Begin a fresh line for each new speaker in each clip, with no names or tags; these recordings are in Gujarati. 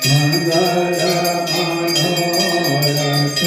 मंगल मनोरथ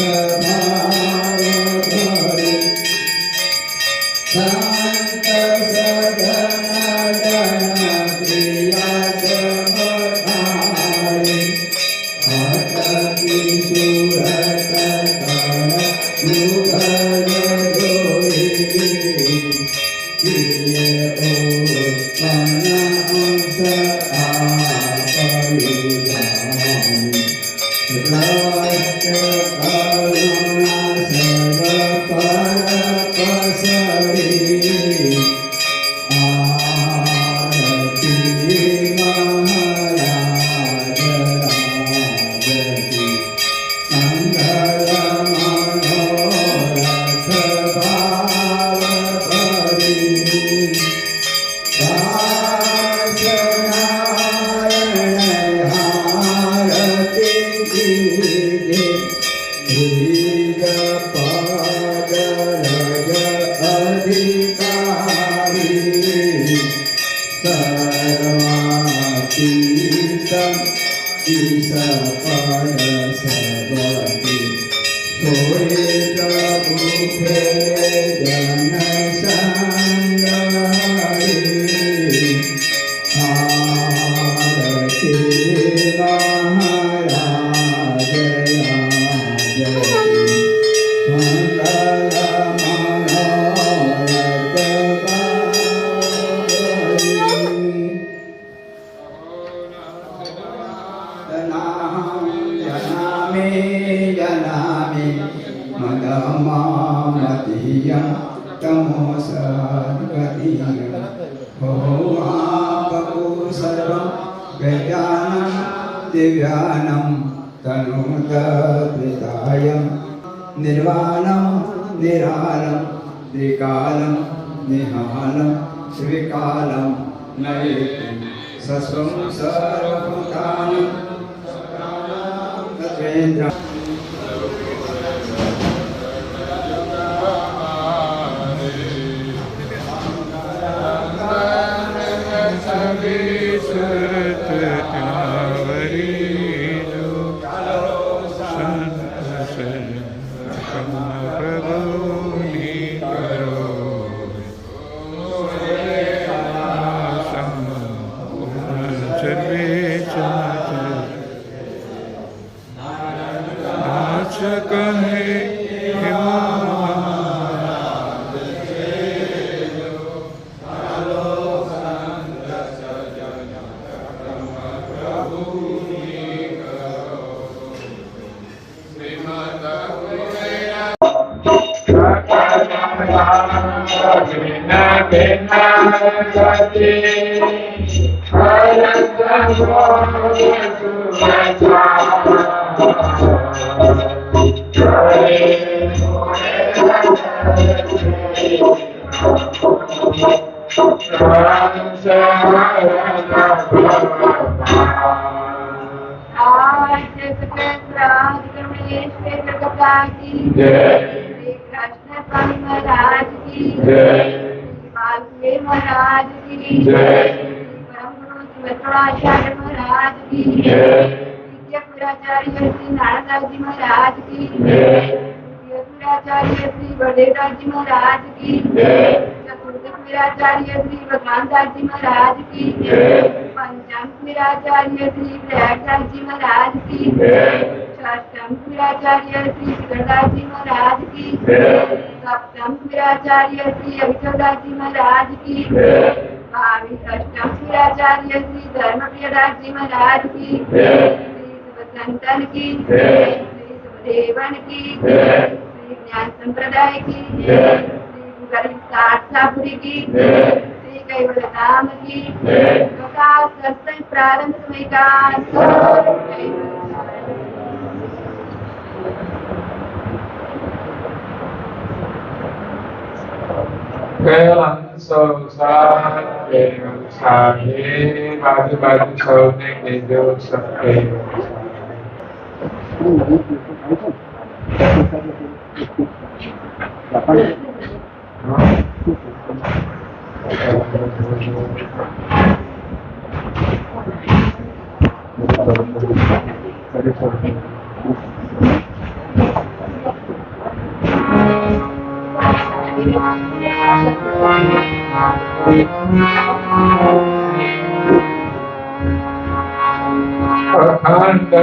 અખંડ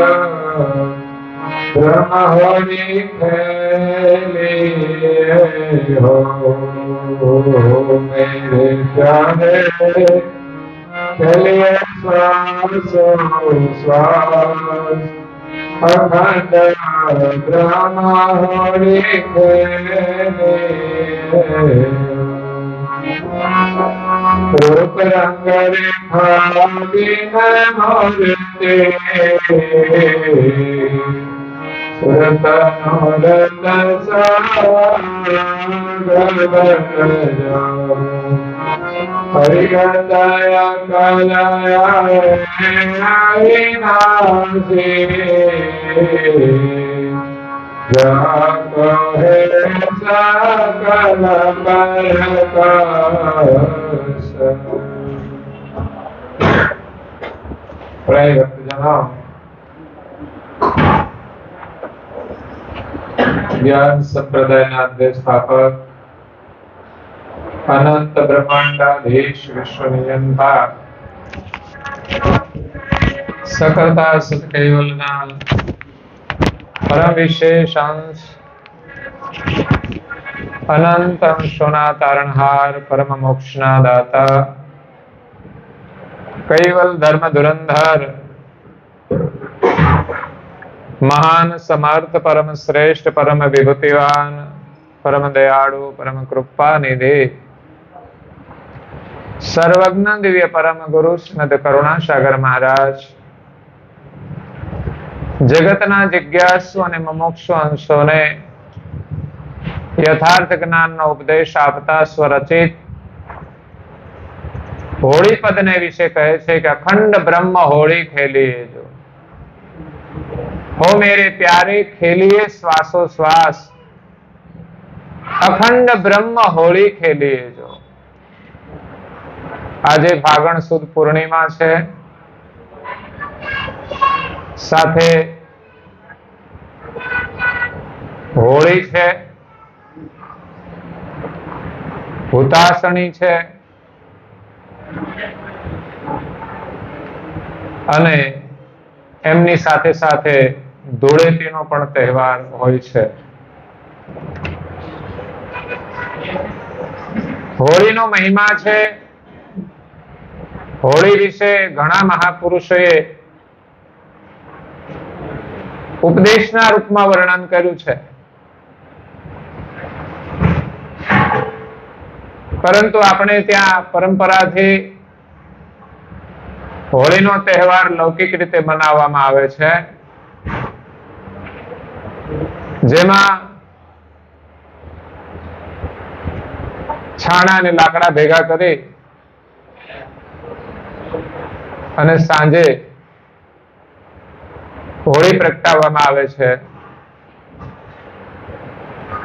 બ્રહ્મ હોરી ખેલે હો મેરે પ્યારે ખેલે શ્વાસ શ્વાસ અખંડ બ્રહ્મ હોરી ખેલે રૂપ રંગ રેખા બિન મૂર્તિ સુરત નોરત હરિગદયા કલયા જાતો હે સકલ પરકાશ. પ્રાય ભક્તજનો, જ્ઞાન સંપ્રદાયના અધ્યક્ષાપક અનંત બ્રહ્માંડાધીશ વિશ્વ નિયંતા સકળતા સત્કૈવલના પરમ વિશેષ અંશ અનંત અંશોના તારણહાર પરમ મોક્ષના દાતા કૈવલ ધર્મ ધુરંધર મહાન સમર્થ પરમ શ્રેષ્ઠ પરમ વિભૂતિવાન પરમ દયાળુ પરમ કૃપા નિધિ સર્વજ્ઞ દિવ્ય પરમ ગુરુ શ્રીમદ કરુણાસાગર મહારાજ જગતના જિજ્ઞાસુ અને મુમુક્ષુ અંશોને યથાર્થ જ્ઞાનનો ઉપદેશ આપતા સ્વરચિત હોળી પદને વિશે કહે છે કે અખંડ બ્રહ્મ હોળી ખેલીએ જો હો મેરે પ્યારે ખેલીએ શ્વાસો શ્વાસ અખંડ બ્રહ્મ હોળી ખેલીએ જો. આજે ફાગણ સુદ પૂર્ણિમા છે, સાથે હોળી છે, હુતાસણી છે અને એમની સાથે સાથે ધૂળેટીનો પણ તહેવાર હોય છે. હોળીનો મહિમા છે. હોળી વિશે ઘણા મહાપુરુષોએ ઉપદેશના રૂપમાં વર્ણન કર્યું છે, પરંતુ આપણે ત્યાં પરંપરાથી હોળીનો તહેવાર લૌકિક રીતે મનાવવામાં આવે છે, જેમાં છાણા અને લાકડા ભેગા કરી અને સાંજે હોળી પ્રગટાવવામાં આવે છે.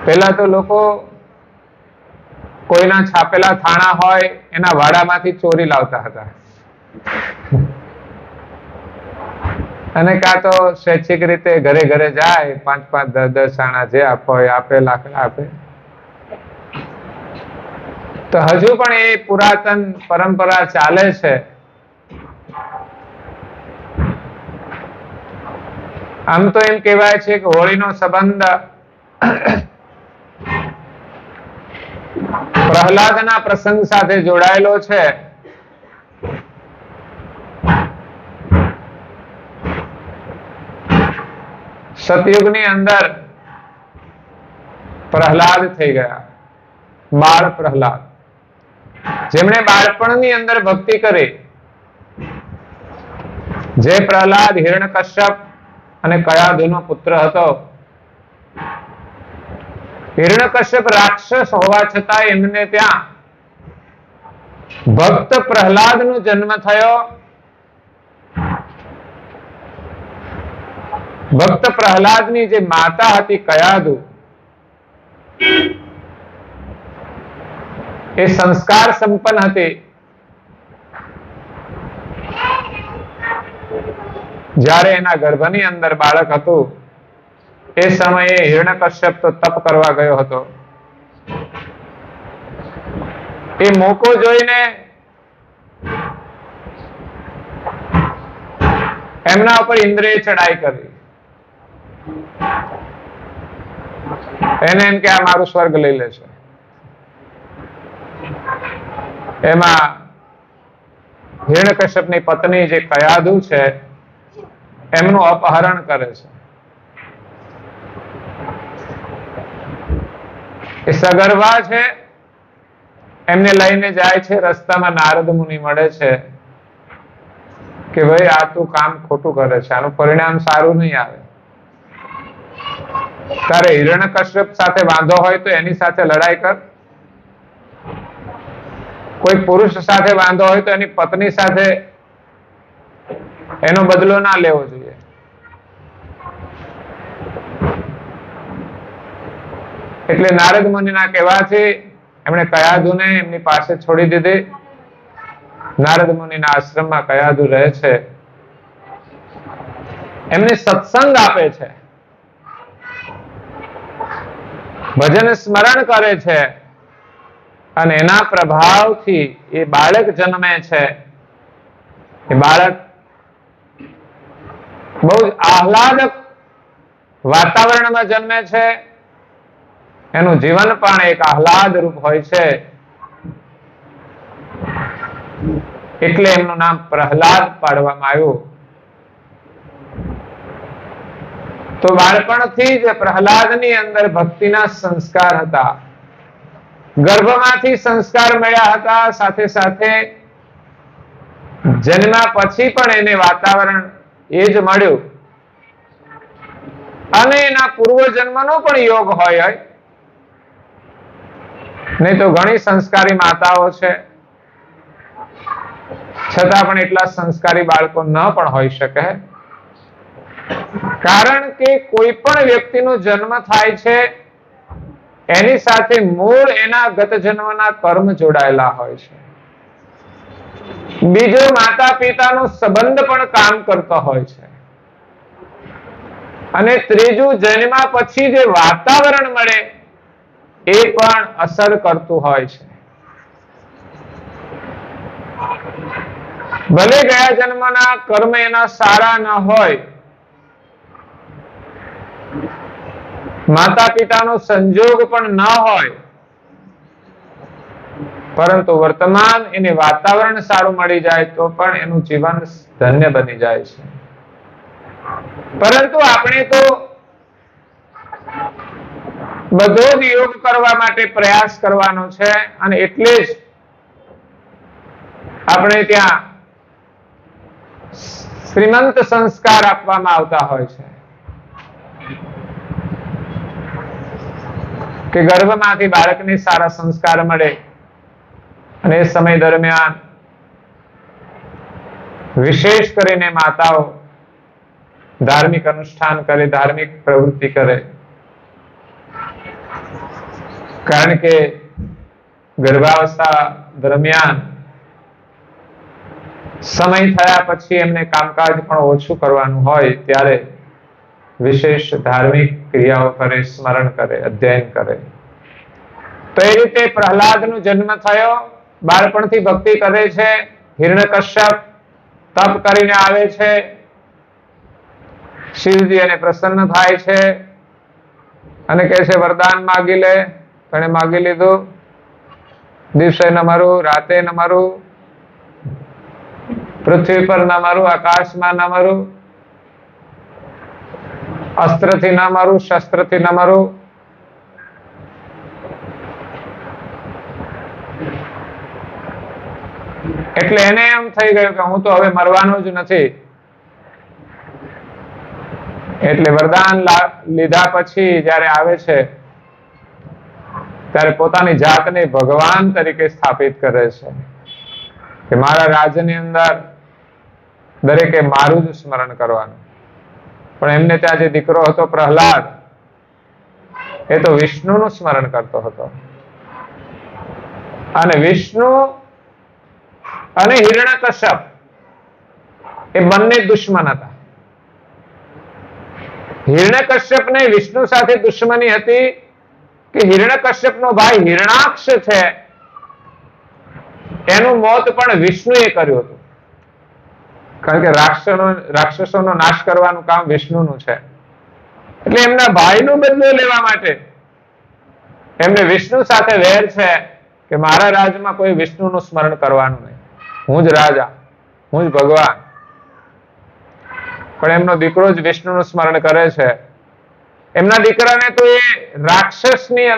પહેલા તો લોકો કોઈના છાપેલા થાણા હોય એના વાડામાંથી ચોરી લાવતા હતા અને કાં તો સ્વૈચ્છિક રીતે ઘરે ઘરે જાય, 5-5, 10-10 છાણા જે આપો આપે, લાકડા આપે. તો હજુ પણ એ પુરાતન પરંપરા ચાલે છે. આમ તો એમ કહેવાય છે કે હોળીનો સંબંધ પ્રહલાદના પ્રસંગ સાથે જોડાયેલો છે. સતયુગની અંદર પ્રહલાદ થઈ ગયા, બાળ પ્રહલાદ, જેમણે બાળપણની અંદર ભક્તિ કરી. જે પ્રહલાદ હિરણ્યકશ્યપ અને કયાધુનો પુત્ર હતો. હિરણ્યકશ્યપ રાક્ષસ હોવા છતાં એમને ત્યાં ભક્ત પ્રહલાદનો જન્મ થયો. ભક્ત પ્રહલાદની જે માતા હતી કયાધુ, એ સંસ્કાર સંપન્ન હતી. જ્યારે એના ગર્ભની અંદર બાળક હતું એ સમયે હિરણ્યકશ્યપ તો તપ કરવા ગયો હતો. એ મોકો જોઈને એમના ઉપર ઇન્દ્રિય ચડાઈ કરી. એને એમ કે આ મારું સ્વર્ગ લઈ લેશે. એમાં હિરણ્યકશ્યપની પત્ની જે કયાધુ છે એમનું અપહરણ કરે છે. એ સગર્ભા છે, એમને લઈને જાય છે. રસ્તામાં નારદ મુનિ મળે છે કે ભાઈ આ તું કામ ખોટું કરે છે, આનું પરિણામ સારું નહીં આવે. તારે હિરણ્યકશ્યપ સાથે વાંધો હોય તો એની સાથે લડાઈ કર. કોઈ પુરુષ સાથે વાંધો હોય તો એની પત્ની સાથે એનો બદલો ના લેવો જોઈએ. એટલે નારદ મુનિના કહેવાથી એમણે કયાધુને એમની પાસે છોડી દીધી. નારદ મુનિના આશ્રમમાં કયાધુ રહે છે. એમને સત્સંગ આપે છે, ભજન સ્મરણ કરે છે, અને એના પ્રભાવથી એ બાળક જન્મે છે. એ બાળક બહુ જ આહલાદક વાતાવરણમાં જન્મે છે. એનું જીવન પણ એક આહલાદ રૂપ હોય છે. એટલે એમનું નામ પ્રહલાદ પાડવામાં આવ્યું. તો બાળપણથી જ પ્રહલાદની અંદર ભક્તિના સંસ્કાર હતા. ગર્ભમાંથી સંસ્કાર મળ્યા હતા. સાથે સાથે જન્મ્યા પછી પણ એને વાતાવરણ એ જ મળ્યું. અને એના પૂર્વજન્મનો પણ યોગ હોય. નહીં તો ઘણી સંસ્કારી માતાઓ છે, છતાં પણ એટલા સંસ્કારી બાળકો ન પણ હોઈ શકે. કારણ કે કોઈ પણ વ્યક્તિનો જન્મ થાય છે એની સાથે મૂળ એના ગત જન્મના કર્મ જોડાયેલા હોય છે. બીજો માતા પિતાનો સંબંધ પણ કામ કરતો હોય છે. અને ત્રીજું જન્મ પછી જે વાતાવરણ મળે એ પણ અસર કરતું હોય છે. ભલે ગયા જન્મના કર્મ એના સારા ન હોય, માતા પિતાનો સંજોગ પણ ન હોય, પરંતુ વર્તમાન એને વાતાવરણ સારું મળી જાય તો પણ એનું જીવન ધન્ય બની જાય છે. પરંતુ આપણે તો બધો જ યોગ કરવા માટે પ્રયાસ કરવાનો છે. અને એટલે જ આપણે ત્યાં શ્રીમંત સંસ્કાર આપવામાં આવતા હોય છે કે ગર્ભમાંથી બાળકને સારા સંસ્કાર મળે. અને એ સમય દરમિયાન વિશેષ કરીને માતાઓ ધાર્મિક અનુષ્ઠાન કરે, ધાર્મિક પ્રવૃત્તિ કરે. કારણ કે ગર્ભાવસ્થા દરમિયાન સમય થયા પછી એમને કામકાજ પણ ઓછું કરવાનું હોય, ત્યારે વિશેષ ધાર્મિક ક્રિયાઓ કરે, સ્મરણ કરે, અધ્યયન કરે. તો એ રીતે પ્રહલાદનો જન્મ થયો. બાળપણથી ભક્તિ કરે છે. હિરણ્યકશ્યપ તપ કરીને આવે છે. શિવજી એને પ્રસન્ન થાય છે અને કહે છે વરદાન માગી લે. એને માગી લીધું. દિવસે ન મરું, રાતે ન મરું, પૃથ્વી પર ન મરું, આકાશમાં ન મરું, અસ્ત્રથી ન મરું, શસ્ત્રથી ન મરું. એટલે એને એમ થઈ ગયું કે હું તો હવે મરવાનો જ નથી. એટલે વરદાન લીધા પછી જયારે આવે છે ત્યારે પોતાની જાતને ભગવાન તરીકે સ્થાપિત કરે છે કે મારા રાજ્યની અંદર દરેકે મારું જ સ્મરણ કરવાનું. પણ એમને ત્યાં જે દીકરો હતો પ્રહલાદ, એ તો વિષ્ણુનું સ્મરણ કરતો હતો. અને વિષ્ણુ અને હિરણ્યકશ્યપ એ બંને દુશ્મન હતા. હિરણ્યકશ્યપને વિષ્ણુ સાથે દુશ્મની હતી કે હિરણ્યકશ્યપનો ભાઈ હિરણાક્ષ છે એનું મોત પણ વિષ્ણુએ કર્યું હતું, કારણ કે રાક્ષસોનો નાશ કરવાનું કામ વિષ્ણુનું છે. એટલે એમના ભાઈનો બદલો લેવા માટે એમને વિષ્ણુ સાથે વેર છે કે મારા રાજમાં કોઈ વિષ્ણુનું સ્મરણ કરવાનું નહીં, હું જ રાજા, હું જ ભગવાન. પણ એમનો દીકરો જ વિષ્ણુનું સ્મરણ કરે છે. એમના દીકરાને તો એ રાક્ષસની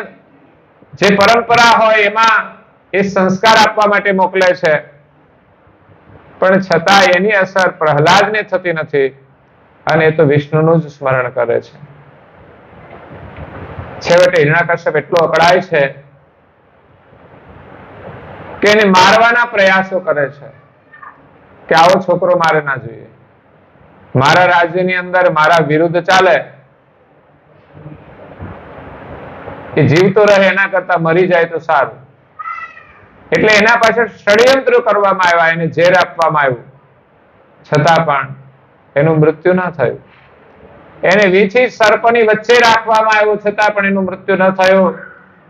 જે પરંપરા હોય એમાં એ સંસ્કાર આપવા માટે મોકલે છે, પણ છતાં એની અસર પ્રહલાદને થતી નથી અને એ તો વિષ્ણુનું જ સ્મરણ કરે છે. છેવટે હિરણ્યકશ્યપ એટલો અકળાય છે કે એને મારવાના પ્રયાસો કરે છે કે આવો છોકરો મારે ના જોઈએ, મારા રાજ્યની અંદર મારા વિરુદ્ધ ચાલે, એ જીવતો રહે એના કરતા મરી જાય તો સારું. એટલે એના પાછળ ષડયંત્ર કરવામાં આવ્યા, એને ઝેર આપવામાં આવ્યું, છતાં પણ એનું મૃત્યુ ન થયું. એને વીછી સર્પની વચ્ચે રાખવામાં આવ્યો, છતાં પણ એનું મૃત્યુ ન થયું.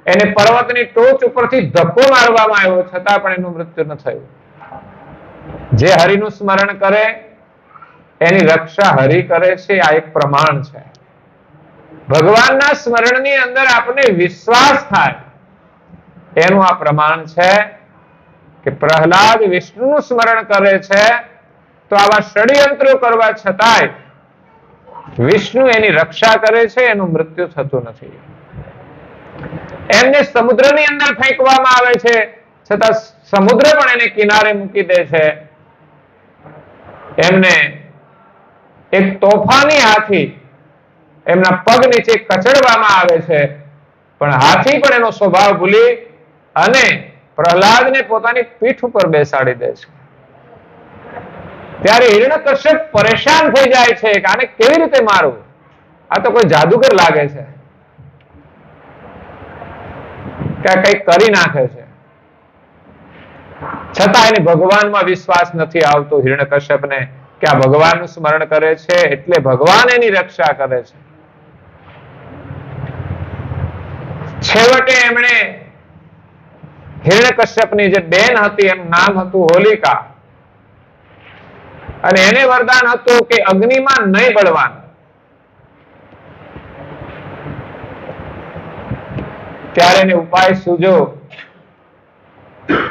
એને પર્વતની ટોચ ઉપરથી ધક્કો મારવામાં આવ્યો, છતાં પણ એનું મૃત્યુ ન થયું. જે હરિનું સ્મરણ કરે એની રક્ષા હરિ કરે છે, આ એક પ્રમાણ છે. ભગવાનના સ્મરણની અંદર આપણે વિશ્વાસ થાય એનું આ પ્રમાણ છે કે પ્રહલાદ વિષ્ણુનું સ્મરણ કરે છે તો આવા ષડયંત્રો કરવા છતાંય વિષ્ણુ એની રક્ષા કરે છે, એનું મૃત્યુ થતું નથી. એમને સમુદ્રની અંદર ફેંકવામાં આવે છે, છતાં સમુદ્ર પણ એને કિનારે મૂકી દે છે. એમને એક તોફાની હાથી એમના પગ નીચે કચડવામાં આવે છે, પણ હાથી પણ એનો સ્વભાવ ભૂલી અને પ્રહલાદને પોતાની પીઠ ઉપર બેસાડી દે છે. ત્યારે હિરણ્યકશ્યપ પરેશાન થઈ જાય છે કે આને કેવી રીતે મારવું, આ તો કોઈ જાદુગર લાગે છે કે આ કંઈક કરી નાખે છે. છતાં એને ભગવાનમાં વિશ્વાસ નથી આવતો હિરણ્યકશ્યપને કે આ ભગવાનનું સ્મરણ કરે છે એટલે ભગવાન એની રક્ષા કરે છે. છેવટે એમણે હિરણ્યકશ્યપની જે બેન હતી એનું નામ હતું હોલિકા, અને એને વરદાન હતું કે અગ્નિમાં નહીં બળવાનું. ત્યારે એને ઉપાય સૂઝ્યો.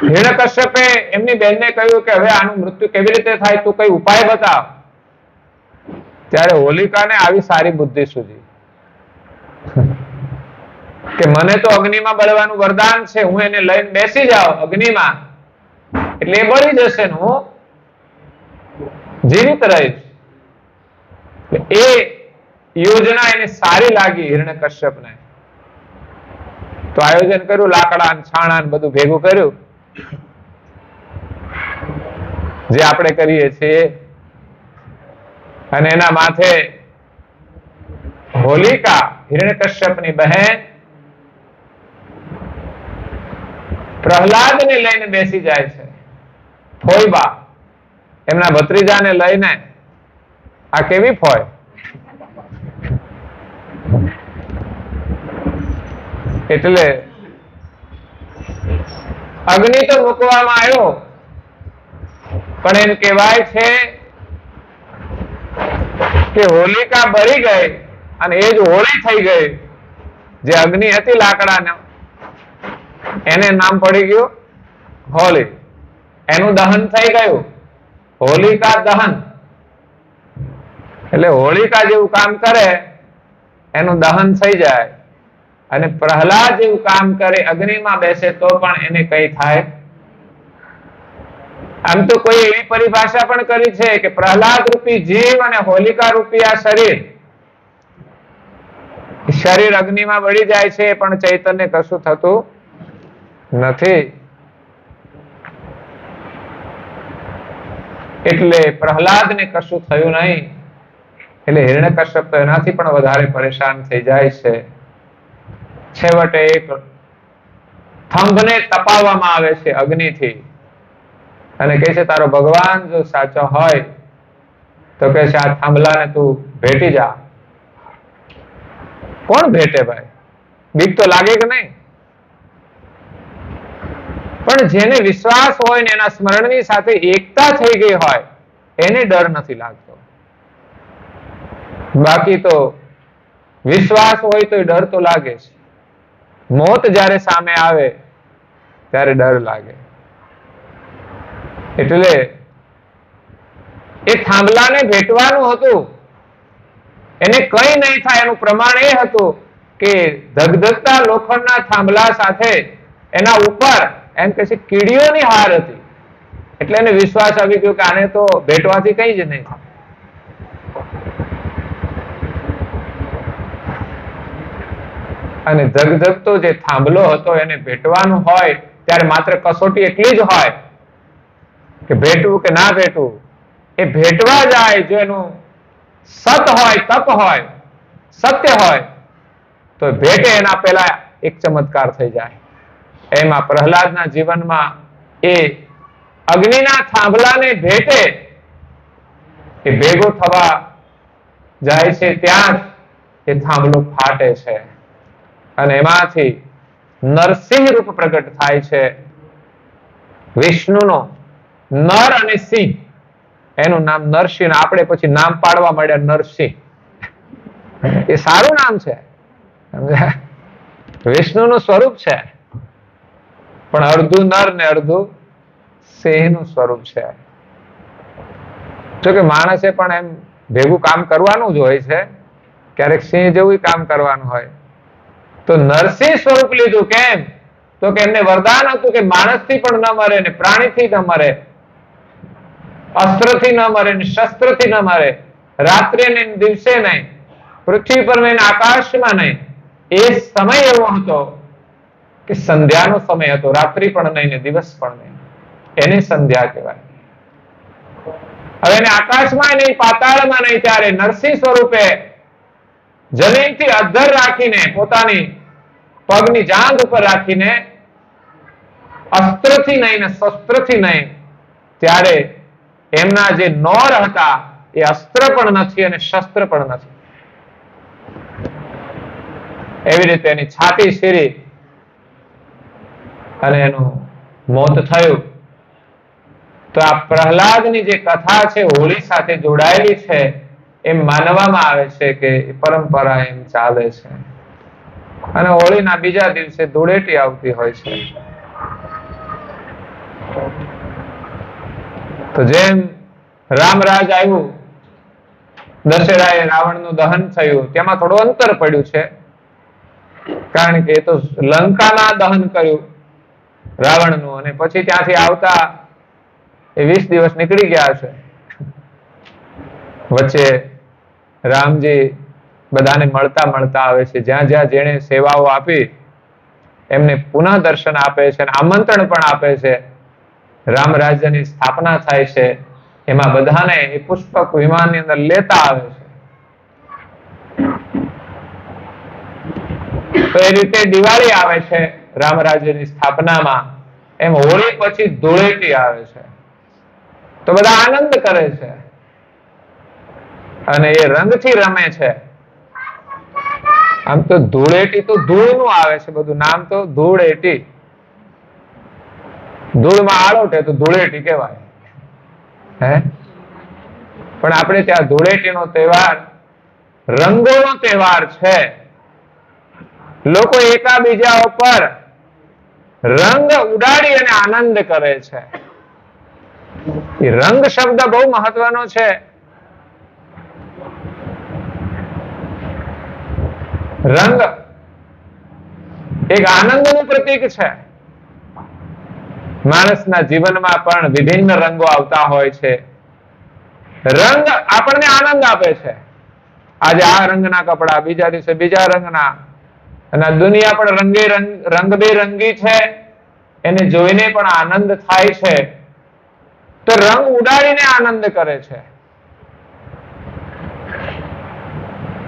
હિરણ્યકશ્યપે એમની બેનને કહ્યું કે હવે આનું મૃત્યુ કેવી રીતે થાય, તું કઈ ઉપાય બતાવ. ત્યારે હોલિકાને આવી સારી બુદ્ધિ સૂઝી કે મને તો અગ્નિમાં બળવાનું વરદાન છે, હું એને લઈને બેસી જાઉં અગ્નિમાં એટલે એ બળી જશે ને હું જીવિત રહીશ. એ યોજના એને સારી લાગી હિરણ્યકશ્યપને. તો આયોજન કર્યું, લાકડા છાણા બધું ભેગું કર્યું જે આપણે કરીએ છીએ, અને એના માથે હોલિકા હિરણ્યકશ્યપની બહેન પ્રહલાદને લઈને બેસી જાય છે. ફોઈબા એમના ભત્રીજાને લઈને, આ કેવી ફોય, એટલે અગ્નિ તો મૂકવામાં આવ્યો, પણ એમ કહેવાય છે કે હોલિકા બળી ગઈ અને એ જ હોળી થઈ ગઈ. જે અગ્નિ હતી લાકડાનો એને નામ પડી ગયું હોલી, એનું દહન થઈ ગયું, હોલિકા દહન. એટલે હોલિકા જેવું કામ કરે એનું દહન થઈ જાય, અને પ્રહલાદ જેવું કામ કરે અગ્નિમાં બેસે તો પણ એને કઈ થાય. આમ તો કોઈ એવી પરિભાષા પણ કરી છે કે પ્રહલાદ રૂપી જીવ અને હોલિકા રૂપી આ શરીર અગ્નિમાં બળી જાય છે પણ ચૈતન્ય કશું થતું નથી. એટલે પ્રહલાદને કશું થયું નહીં. એટલે હિરણ્યકશ્યપ તો એનાથી પણ વધારે પરેશાન થઈ જાય છે. છેવટે એક થંભને તપાવવામાં આવે છે અગ્નિથી, અને કહે છે તારો ભગવાન જો સાચો હોય તો કહે છે આ થાંભલાને તું ભેટી જા. કોણ ભેટે ભાઈ, બીક તો લાગે કે નહીં? પણ જેને વિશ્વાસ હોય ને એના સ્મરણની સાથે એકતા થઈ ગઈ હોય એને ડર નથી લાગતો. બાકી તો વિશ્વાસ હોય તો ડર તો લાગે છે. મોત જ્યારે સામે આવે ત્યારે ડર લાગે. એટલે એ થાંભલાને ભેટવાનું હતું, એને કઈ નહીં થાય એનું પ્રમાણ એ હતું કે ધગધગતા લોખંડના થાંભલા સાથે એના ઉપર એમ કે છે કીડીઓની હાર હતી. એટલે એને વિશ્વાસ આવી ગયો કે આને તો ભેટવાથી કઈ જ નહીં થાય. અને ધગધગતો જે થાંભલો હતો એને ભેટવાનું હોય ત્યારે માત્ર કસોટી એટલી જ હોય કે ભેટવું કે ના ભેટવું. એ ભેટવા જાય જો એનું સત હોય, તપ હોય, સત્ય હોય તો ભેટે એના પહેલા એક ચમત્કાર થઈ જાય. એમાં પ્રહલાદના જીવનમાં એ અગ્નિના થાંભલાને ભેટે એ ભેગો થવા જાય છે ત્યાં એ થાંભલો ફાટે છે અને એમાંથી નરસિંહ રૂપ પ્રગટ થાય છે. વિષ્ણુનો નર અને સિંહ, એનું નામ નરસિંહ. આપણે પછી નામ પાડવા માંડ્યા નરસિંહ. એ સારું નામ છે, વિષ્ણુનું સ્વરૂપ છે પણ અડધું નર ને અડધું સિંહનું સ્વરૂપ છે. જો કે માણસે પણ એમ ભેગું કામ કરવાનું જ હોય છે, ક્યારેક સિંહ જેવું કામ કરવાનું હોય. તો નરસિંહ સ્વરૂપ લીધું. કેમ? તો કે એમને વરદાન હતું કે માણસથી પણ ન મરે ને પ્રાણીથી ન મરે, અસ્ત્રથી ન મરે ને શસ્ત્રથી ન મરે, રાત્રે ને દિવસે નહીં, પૃથ્વી પર નહીં, આકાશમાં નહીં. એ સમય એવો હતો કે સંધ્યાનો સમય હતો, રાત્રિ પણ નહીં ને દિવસ પણ નહીં. એને સંધ્યા કહેવાય. હવે એને આકાશમાં નહીં, પાતાળમાં નહીં, ત્યારે નરસિંહ સ્વરૂપે જમીનથી અધ્ધર રાખીને પોતાની પગની જાંઘ ઉપર રાખીને અસ્ત્રથી નહીં ને શસ્ત્રથી નહીં, ત્યારે એમના જે નોર હતા એ અસ્ત્ર પણ નથી અને શસ્ત્ર પણ નથી. એવી રીતે એની છાતી શીરી અને એનું મોત થયું. તો આ પ્રહલાદની જે કથા છે હોળી સાથે જોડાયેલી છે એમ માનવામાં આવે છે કે પરંપરા એમ ચાલે છે. અને હોળીના બીજા દિવસે ધૂળેટી આવતી હોય છે. તો જેમ રામરાજ આવ્યું, દશેરાએ રાવણનું દહન થયું, તેમાં થોડું અંતર પડ્યું છે, કારણ કે એ તો લંકાના દહન કર્યું રાવણનું, અને પછી ત્યાંથી આવતા એ 20 દિવસ નીકળી ગયા છે. વચ્ચે રામજી બધાને મળતા મળતા આવે છે. જ્યાં જ્યાં જેણે સેવાઓ આપી એમને પુનઃ દર્શન આપે છે અને આમંત્રણ પણ આપે છે. રામ રાજ્યની સ્થાપના થાય છે, એમાં બધાને એ પુષ્પક વિમાનની અંદર લેતા આવે છે. તો એ રીતે દિવાળી આવે છે રામ રાજ્યની સ્થાપનામાં, એમ હોળી પછી ધૂળેટી આવે છે. તો બધા આનંદ કરે છે અને એ રંગથી રમે છે. આમ તો ધૂળેટી તો ધૂળનું આવે છે બધું નામ, તો ધૂળેટી, ધૂળમાં આળોટે તો ધૂળેટી કહેવાય. પણ આપણે ત્યાં ધૂળેટીનો તહેવાર રંગોનો તહેવાર છે. લોકો એકાબીજા ઉપર રંગ ઉડાડી અને આનંદ કરે છે. એ રંગ શબ્દ બહુ મહત્વનો છે. રંગ એક આનંદનું પ્રતીક છે. માણસના જીવનમાં પણ વિભિન્ન રંગો આવતા હોય છે. રંગ આપણને આનંદ આપે છે. આજે આ રંગના કપડા, બીજા દિવસે બીજા રંગના, અને દુનિયા પણ રંગબેરંગી છે, એને જોઈને પણ આનંદ થાય છે. તો રંગ ઉડાડીને આનંદ કરે છે.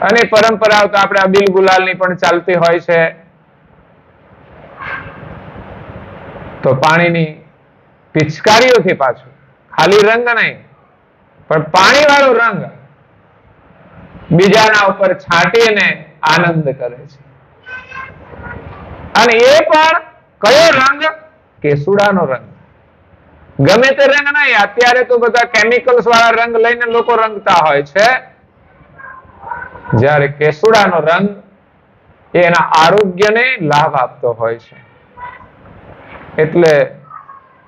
અને પરંપરાઓ તો આપણે અબીલ ગુલાલની પણ ચાલતી હોય છે. તો પાણીની પિચકારીઓથી પાછું ખાલી રંગ નહીં પણ પાણી વાળો રંગ બીજાના ઉપર છાંટીને આનંદ કરે છે. અને એ પણ કયો રંગ કેસુડાનો રંગ. ગમે તે રંગ નહીં, અત્યારે તો બધા કેમિકલ્સ વાળા રંગ લઈને લોકો રંગતા હોય છે. જ્યારે કેસુડાનો રંગ એના આરોગ્યને લાભ આપતો હોય છે. એટલે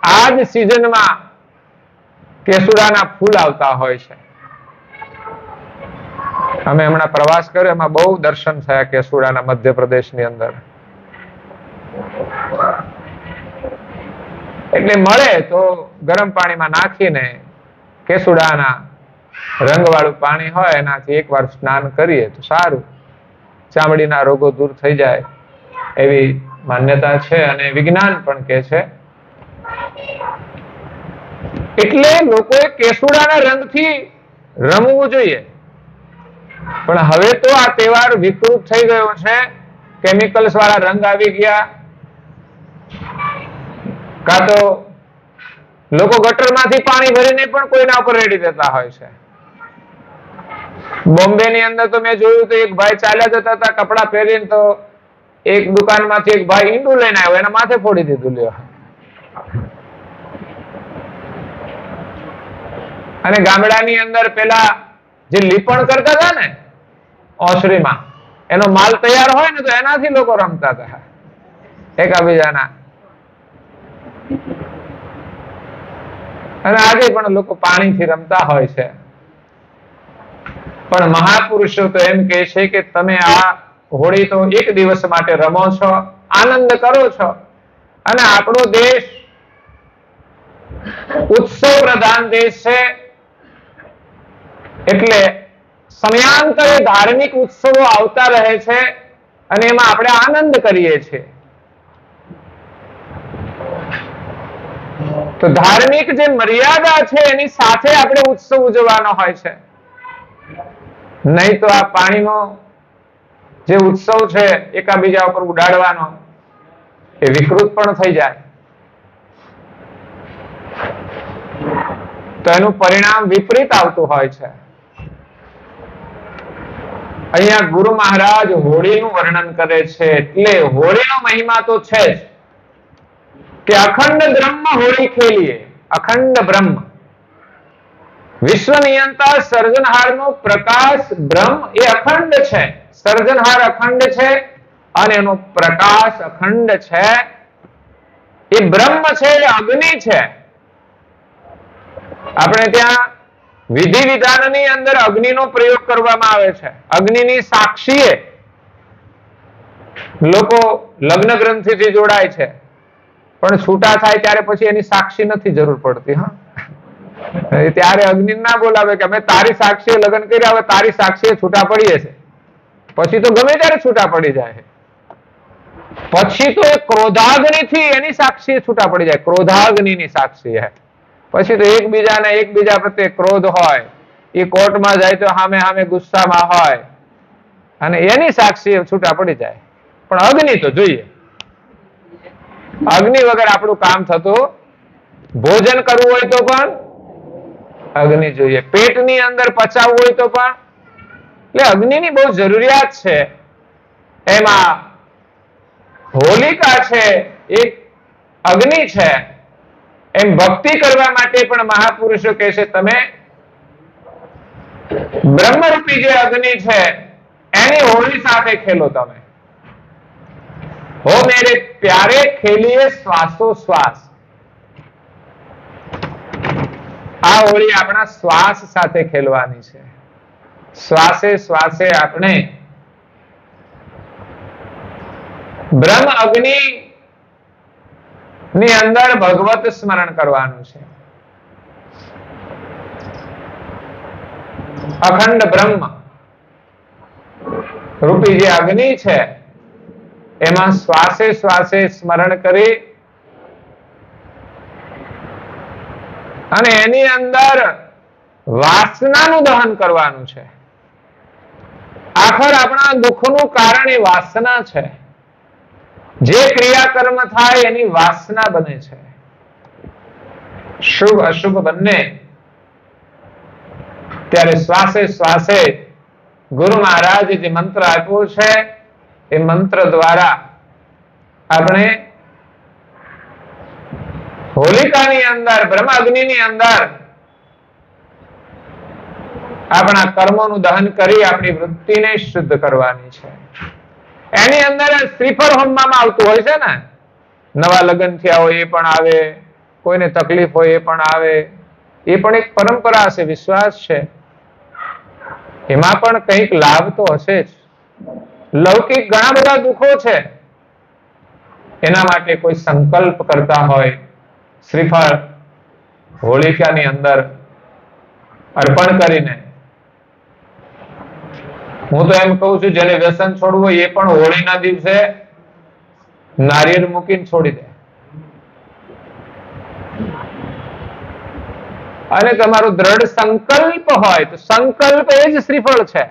આ જ સિઝનમાં કેસુડાના ફૂલ આવતા હોય છે. અમે હમણાં પ્રવાસ કર્યો, એમાં બહુ દર્શન થયા કેસુડાના, મધ્યપ્રદેશની અંદર. એટલે મળે તો ગરમ પાણીમાં નાખીને કેસુડાના રંગવાળું પાણી હોય એનાથી એકવાર સ્નાન કરીએ તો સારું, ચામડીના રોગો દૂર થઈ જાય એવી માન્યતા છે અને વિજ્ઞાન પણ કહે છે. એટલે લોકોએ કેસુડાના રંગથી રમવું જોઈએ. પણ હવે તો આ તહેવાર વિકૃત થઈ ગયો છે. કેમિકલ્સ વાળા રંગ આવી ગયા. કાં તો લોકો ગટરમાંથી પાણી ભરીને પણ કોઈના ઉપર રેડી દેતા હોય છે. બોમ્બે ની અંદર તો મેં જોયું તો એક ભાઈ ચાલ્યા જતા હતા કપડા પહેરીને, તો એક દુકાનમાંથી એક ભાઈ ઈંડું લઈને આવ્યો, એના માથે ફોડી દીધું. લ્યો. અને ગામડાની અંદર પેલા જે લીપણ કરતા હતા ને ઓસરીમાં, એનો માલ તૈયાર હોય ને તો એનાથી લોકો રમતા હતા એકાબીજાના. અને આજે પણ લોકો પાણીથી રમતા હોય છે. પણ મહાપુરુષો તો એમ કહે છે કે તમે આ હોળી તો એક દિવસ માટે રમો છો, આનંદ કરો છો. અને આપણો દેશ ઉત્સવ પ્રધાન દેશ છે. એટલે સમયાંતરે ધાર્મિક ઉત્સવો આવતા રહે છે અને એમાં આપણે આનંદ કરીએ છીએ. તો ધાર્મિક જે મર્યાદા છે એની સાથે આપણે ઉત્સવ ઉજવવાનો હોય છે. નહીં તો આ પાણીનો જે ઉત્સવ છે એકાબીજા ઉપર ઉડાડવાનો, એ વિકૃત પણ થઈ જાય. તો એનું પરિણામ વિપરીત આવતું હોય છે. અહીંયા ગુરુ મહારાજ હોળીનું વર્ણન કરે છે. એટલે હોળીનો મહિમા તો છે જ કે અખંડ બ્રહ્મ હોળી ખેલીએ. અખંડ બ્રહ્મ, વિશ્વ નિયંતા સર્જનહારનો પ્રકાશ બ્રહ્મ એ અખંડ છે. સર્જનહાર અખંડ છે અને એનો પ્રકાશ અખંડ છે. એ બ્રહ્મ છે, એ અગ્નિ છે. આપણે ત્યાં વિધિ વિધાનની અંદર અગ્નિનો પ્રયોગ કરવામાં આવે છે. અગ્નિની સાક્ષીએ લોકો લગ્ન ગ્રંથિથી જોડાય છે, પણ છૂટા થાય ત્યારે પછી એની સાક્ષી નથી જરૂર પડતી. હા, ત્યારે અગ્નિ ના બોલાવે કે અમે તારી સાક્ષીએ લગ્ન કર્યા, હવે તારી સાક્ષીએ છૂટા પડીએ છે. પછી તો ગમે ત્યારે છૂટા પડી જાય. પછી તો એ ક્રોધાગ્નિથી એની સાક્ષીએ છૂટા પડી જાય. ક્રોધાગ્નિની સાક્ષી હે. પછી તો એકબીજા પ્રત્યે ક્રોધ હોય, એ કોર્ટમાં જાય તો સામે સામે ગુસ્સામાં હોય અને એની સાક્ષી છૂટા પડી જાય. પણ અગ્નિ તો જોઈએ. અગ્નિ વગર આપણું કામ થતું. ભોજન કરવું હોય તો પણ અગ્નિ જોઈએ. પેટની અંદર પચાવવું હોય તો પણ. એટલે અગ્નિની બહુ જરૂરિયાત છે. એમાં હોલિકા છે, એક અગ્નિ છે. એમ ભક્તિ કરવા માટે પણ મહાપુરુષો કહે છે તમે બ્રહ્મરૂપી જે અગ્નિ છે એની હોળી સાથે ખેલો. તમે હો મેરે પ્યારે ખેલીએ શ્વાસો શ્વાસ. આ હોળી આપણા શ્વાસ સાથે ખેલવાની છે. શ્વાસે શ્વાસે આપણે બ્રહ્મ અગ્નિ ની અંદર ભગવત સ્મરણ કરવાનું છે. અખંડ બ્રહ્મ રૂપી જે અગ્નિ છે એમાં શ્વાસે શ્વાસે સ્મરણ કરી અને એની અંદર વાસનાનું દહન કરવાનું છે. આખર આપણા દુઃખનું કારણ એ વાસના છે. જે ક્રિયાકર્મ થાય એની વાસના બને છે. શુભ અશુભ બંને. ત્યારે શ્વાસે શ્વાસે ગુરુ મહારાજ જે મંત્ર આપ્યો છે એ મંત્ર દ્વારા આપણે હોલિકાની અંદર, બ્રહ્મ અગ્નિની અંદર આપણા કર્મોનું દહન કરી આપણી વૃત્તિને શુદ્ધ કરવાની છે. એની અંદર શ્રીફળ હોમવામાં આવતું હોય છે ને, નવા લગ્ન થયા હોય એ પણ આવે, કોઈને તકલીફ હોય એ પણ આવે, એ પણ એક પરંપરા છે, વિશ્વાસ છે. એમાં પણ કંઈક લાભ તો હશે જ. લૌકિક ઘણા બધા દુઃખો છે, એના માટે કોઈ સંકલ્પ કરતા હોય, શ્રીફળ હોલિકાની અંદર અર્પણ કરીને, હું તો એમ કહું છું જેને વ્યસન છોડવું હોય એ પણ હોળીના દિવસે નારિયેળ મૂકીને છોડી દે. અને તમારો દ્રઢ સંકલ્પ હોય તો સંકલ્પ એ જ શ્રીફળ છે.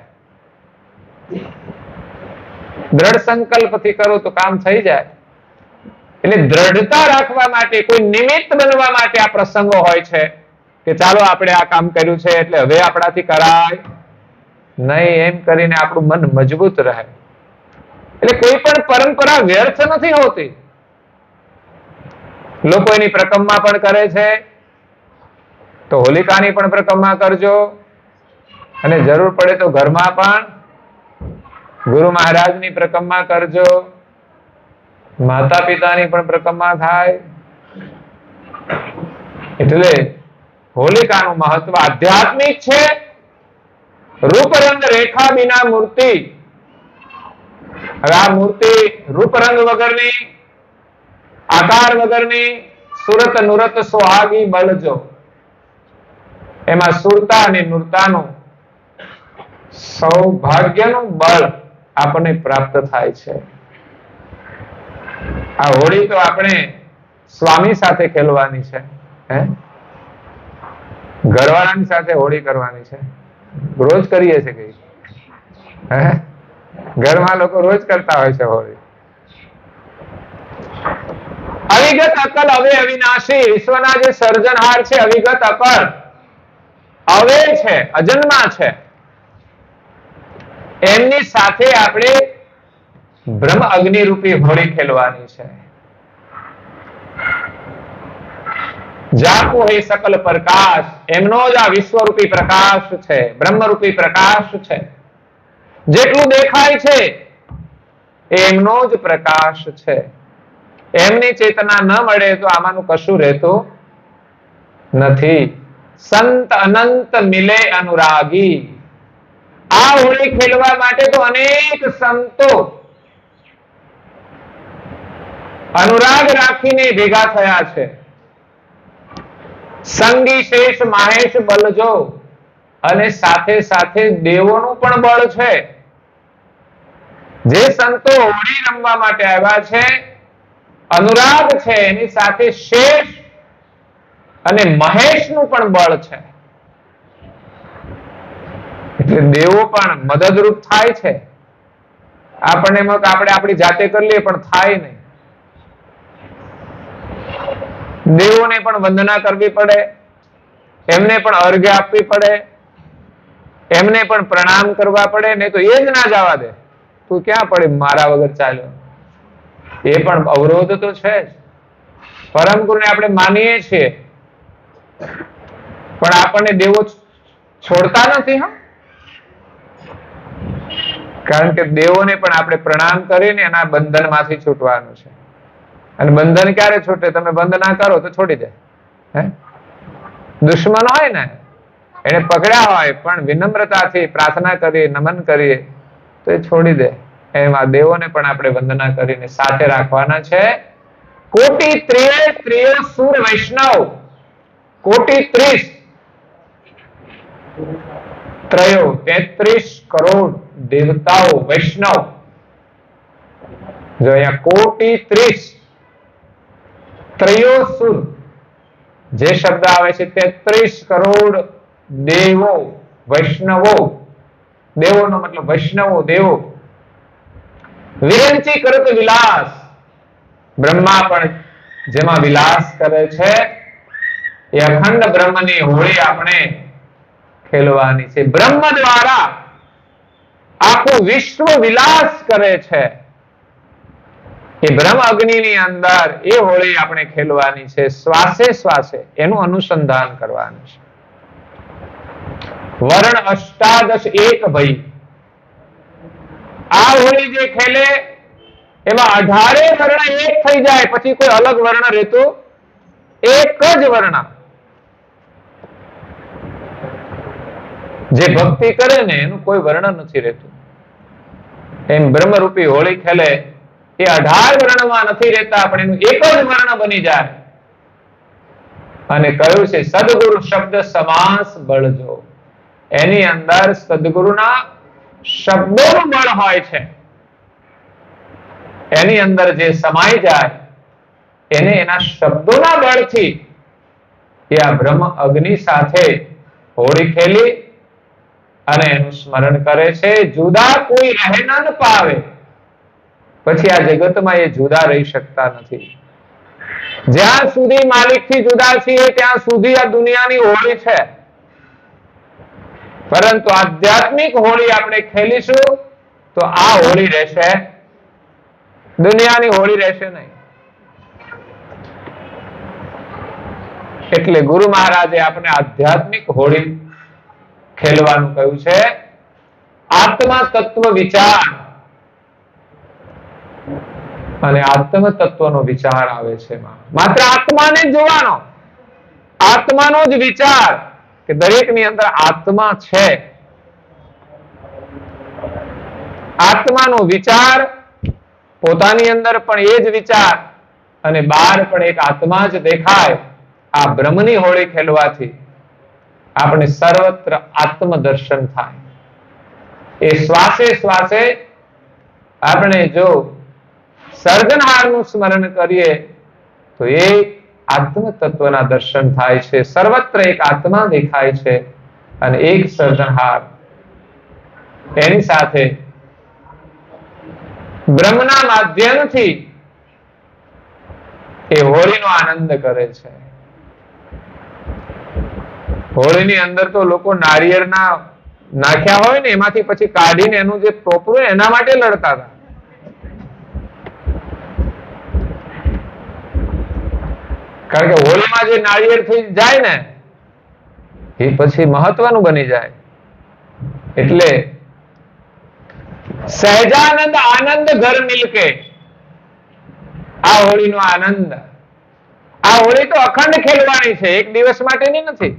દ્રઢ સંકલ્પથી કરો તો કામ થઈ જાય. એટલે દ્રઢતા રાખવા માટે, કોઈ નિમિત્ત બનવા માટે આ પ્રસંગો હોય છે કે ચાલો આપણે આ કામ કર્યું છે એટલે હવે આપણાથી કરાય નહીં, એમ કરીને આપણું મન મજબૂત રહે. એટલે કોઈ પણ પરંપરા વ્યર્થ નથી હોતી. લોકો એની પ્રકમમાં પણ કરે છે, તો હોલિકાની પણ પ્રકમમાં કરજો, અને જરૂર પડે તો ઘરમાં પણ ગુરુ મહારાજની પ્રકમમાં કરજો, માતા પિતાની પણ પ્રકમમાં થાય. એટલે હોલિકાનું મહત્વ આધ્યાત્મિક છે. રૂપરંગ રેખા વિના મૂર્તિ. હવે આ મૂર્તિ રૂપરંગ વગરની, આકાર વગરની, સુરત નુરત સોહાગી બળજો. એમાં સુરતા અને નુરતાનું સૌભાગ્યનું બળ આપણને પ્રાપ્ત થાય છે. આ હોળી તો આપણે સ્વામી સાથે ખેલવાની છે, ઘરવાળાની સાથે હોળી કરવાની છે. રોજ કરીએ છીએ કઈ, ઘરમાં લોકો રોજ કરતા હોય છે હોળી. અવિગત અકલ હવે અવિનાશી. વિશ્વના જે સર્જનહાર છે, અવિગત અકલ, હવે છે, અજન્મા છે, એમની સાથે આપણે બ્રહ્મ અગ્નિ રૂપી હોળી ખેલવાની છે. જાપો હે સકલ પ્રકાશ. એમનો જ આ વિશ્વરૂપી પ્રકાશ છે, બ્રહ્મરૂપી પ્રકાશ છે. જેટલું દેખાય છે એમનો જ પ્રકાશ છે. એમની ચેતના ન મળે તો આમાંનું કશું રહેતું નથી. સંત અનંત મિલે અનુરાગી. આ હોળી ખેલવા માટે તો અનેક સંતો અનુરાગ રાખીને ભેગા થયા છે. સંગી શેષ માહેશ બલજો. અને સાથે સાથે દેવોનું પણ બળ છે. જે સંતો હોળી રમવા માટે આવ્યા છે, અનુરાગ છે, એની સાથે શેષ અને મહેશનું પણ બળ છે. એટલે દેવો પણ મદદરૂપ થાય છે. આપણે આપણી જાતે કરી લઈએ પણ થાય નહીં. દેવોને પણ વંદના કરવી પડે, એમને પણ અર્ઘ્ય આપવી પડે, એમને પણ પ્રણામ કરવા પડે. નહીં તો એ જ ના જવા દે, તું ક્યાં પડે મારા વગર ચાલ્યો. એ પણ અવરોધ તો છે જ. પરમ ગુરુને આપણે માનીએ છીએ, પણ આપણને દેવો છોડતા નથી. કારણ કે દેવોને પણ આપણે પ્રણામ કરીને એના બંધન માંથી છૂટવાનું છે. અને બંધન ક્યારે છૂટે? તમે બંધ ના કરો તો છોડી દે. દુશ્મન હોય ને, એને પકડ્યા હોય પણ વિનમ્રતાથી પ્રાર્થના કરીએ, નમન કરીએ તો એ છોડી દે. એમાં દેવોને પણ આપણે વંદના કરીને સાથે રાખવાના છે. કોટી ત્રિયો સુર વૈષ્ણવ. કોટી 33 કરોડ દેવતાઓ વૈષ્ણવ. જો અહીંયા કોટી 30 ત્રયોસુર જે શબ્દ આવે છે, 33 કરોડ દેવો વૈષ્ણવો. દેવોનો મતલબ વૈષ્ણવો, દેવો. વિરંચી કરત વિલાસ. બ્રહ્મા પણ જેમાં વિલાસ કરે છે, એ અખંડ બ્રહ્મની હોળી આપણે ખેલવાની છે. બ્રહ્મ દ્વારા આખું વિશ્વ વિલાસ કરે છે. એ બ્રહ્મ અગ્નિની અંદર એ હોળી આપણે ખેલવાની છે, શ્વાસે શ્વાસે એનું અનુસંધાન કરવાનું છે. વર્ણ અષ્ટાદશ એક ભઈ, આ હોળી જે ખેલે એમાં 18 વર્ણ એક થઈ જાય, પછી કોઈ અલગ વર્ણ રહેતું એક જ વર્ણ. જે ભક્તિ કરે ને એનું કોઈ વર્ણ નથી રહેતું. એમ બ્રહ્મરૂપી હોળી ખેલે એ 18 વર્ણમાં નથી રહેતા, પણ એનું એક જ વર્ણ બની જાય. અને કહ્યું છે સદગુરુ શબ્દ સમાસ બળજો, એની અંદર સદગુરુના શબ્દોનું બળ હોય છે. એની અંદર જે સમાઈ જાય એને એના શબ્દોના બળથી એ આ બ્રહ્મ અગ્નિ સાથે હોળી ખેલી અને એનું સ્મરણ કરે છે. જુદા કોઈ રહે ન પાવે, પછી આ જગતમાં એ જુદા રહી શકતા નથી. જ્યાં સુધી માલિકથી જુદા છીએ ત્યાં સુધી આ દુનિયાની હોળી છે, પરંતુ આધ્યાત્મિક હોળી આપણે ખેલીશું તો આ હોળી રહેશે, દુનિયાની હોળી રહેશે નહીં. એટલે ગુરુ મહારાજે આપણે આધ્યાત્મિક હોળી ખેલવાનું કહ્યું છે. આત્મા તત્વ વિચાર, અને આત્મ તત્વનો વિચાર આવે છે. માત્ર આત્માને જ જોવાનો, આત્માનો જ વિચાર કે દરેકની અંદર આત્મા છે. આત્માનો વિચાર પોતાની અંદર પણ એ જ વિચાર અને બહાર પણ એક આત્મા જ દેખાય. આ બ્રહ્મની હોળી ખેલવાથી આપણે સર્વત્ર આત્મ દર્શન થાય. એ શ્વાસે શ્વાસે આપણે જો સર્જનહારનું સ્મરણ કરીએ તો એક આત્મ તત્વના દર્શન થાય છે. સર્વત્ર એક આત્મા દેખાય છે અને એક સર્જનહાર એની સાથે બ્રહ્મના માધ્યમથી એ હોળીનો આનંદ કરે છે. હોળીની અંદર તો લોકો નારિયેળના નાખ્યા હોય ને એમાંથી પછી કાઢીને એનું જે ટોપરું એના માટે લડતા હતા. કારણ કે હોળીમાં જે નાળિયેર થઈ જાય ને એ પછી મહત્વનું બની જાય. એટલે સહેજાનંદ આનંદ ઘર મિલકે, આ હોળીનો આનંદ, આ હોળી તો અખંડ ખેલવાની છે, એક દિવસ માટેની નથી,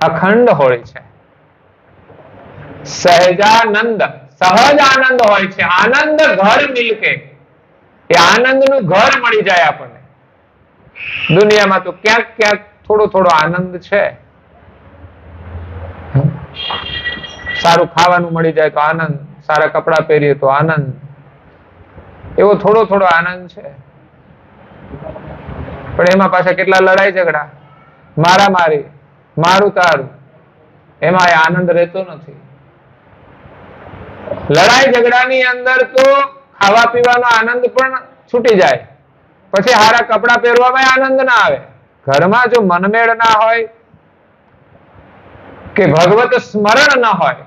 અખંડ હોળી છે. સહેજાનંદ, સહજ આનંદ હોય છે. આનંદ ઘર મિલકે, એ આનંદનું ઘર મળી જાય આપણને. દુનિયામાં તો ક્યાંક ક્યાંક થોડો થોડો આનંદ છે. સારું ખાવાનું મળી જાય તો આનંદ, સારા કપડા પહેરીએ તો આનંદ, એવો થોડો થોડો આનંદ છે. પણ એમાં પાછા કેટલા લડાઈ ઝઘડા, મારામારી, મારું તારું, એમાં એ આનંદ રહેતો નથી. લડાઈ ઝઘડાની અંદર તો ખાવા પીવાનો આનંદ પણ છૂટી જાય, પછી હારા કપડા પહેરવામાં આનંદ ના આવે. ઘરમાં જો મનમેળ ના હોય કે ભગવત સ્મરણ ના હોય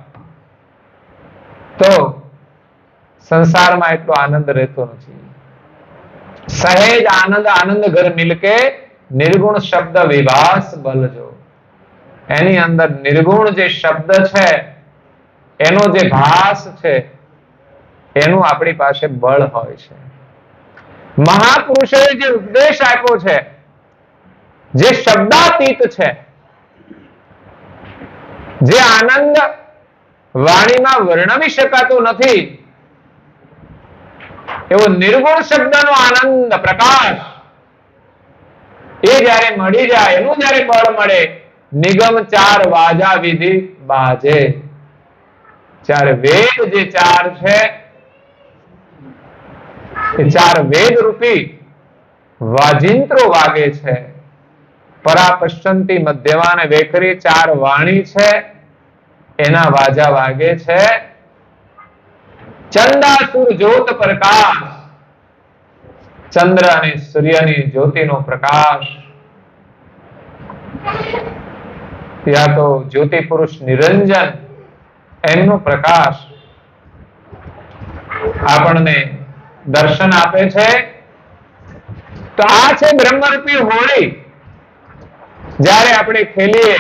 તો સંસારમાં એટલો આનંદ રહેતો નથી. સહેજ આનંદ આનંદ ઘર મિલકે, નિર્ગુણ શબ્દ વિભાસ બલજો. એની અંદર નિર્ગુણ જે શબ્દ છે એનો જે ભાસ છે એનું આપણી પાસે બળ હોય છે. મહાપુરુષોએ જે ઉપદેશ આપ્યો છે, જે શબ્દાતીત છે, જે આનંદ વાણીમાં વર્ણવી શકાતો નથી, એવો નિર્ગુણ શબ્દનો આનંદ પ્રકાશ એ જયારે મળી જાય, એનું જયારે બળ મળે, નિગમ ચાર વાજા વિધિ બાજે. ચાર વેદ જે ચાર છે એ ચાર વેદ રૂપી વાજિંત્રો વાગે છે. પરા પશ્ચંતી મધ્યમાને વેખરી ચાર વાણી છે એના વાજા વાગે છે. ચંદાસુર જ્યોત પ્રકાશ, ચંદ્ર અને સૂર્યની જ્યોતિનો પ્રકાશ, યા તો જ્યોતિ પુરુષ નિરંજન એમનો પ્રકાશ આપણને દર્શન આપે છે. તો આ છે બ્રહ્મરૂપી હોળી. જ્યારે આપણે ખેલીએ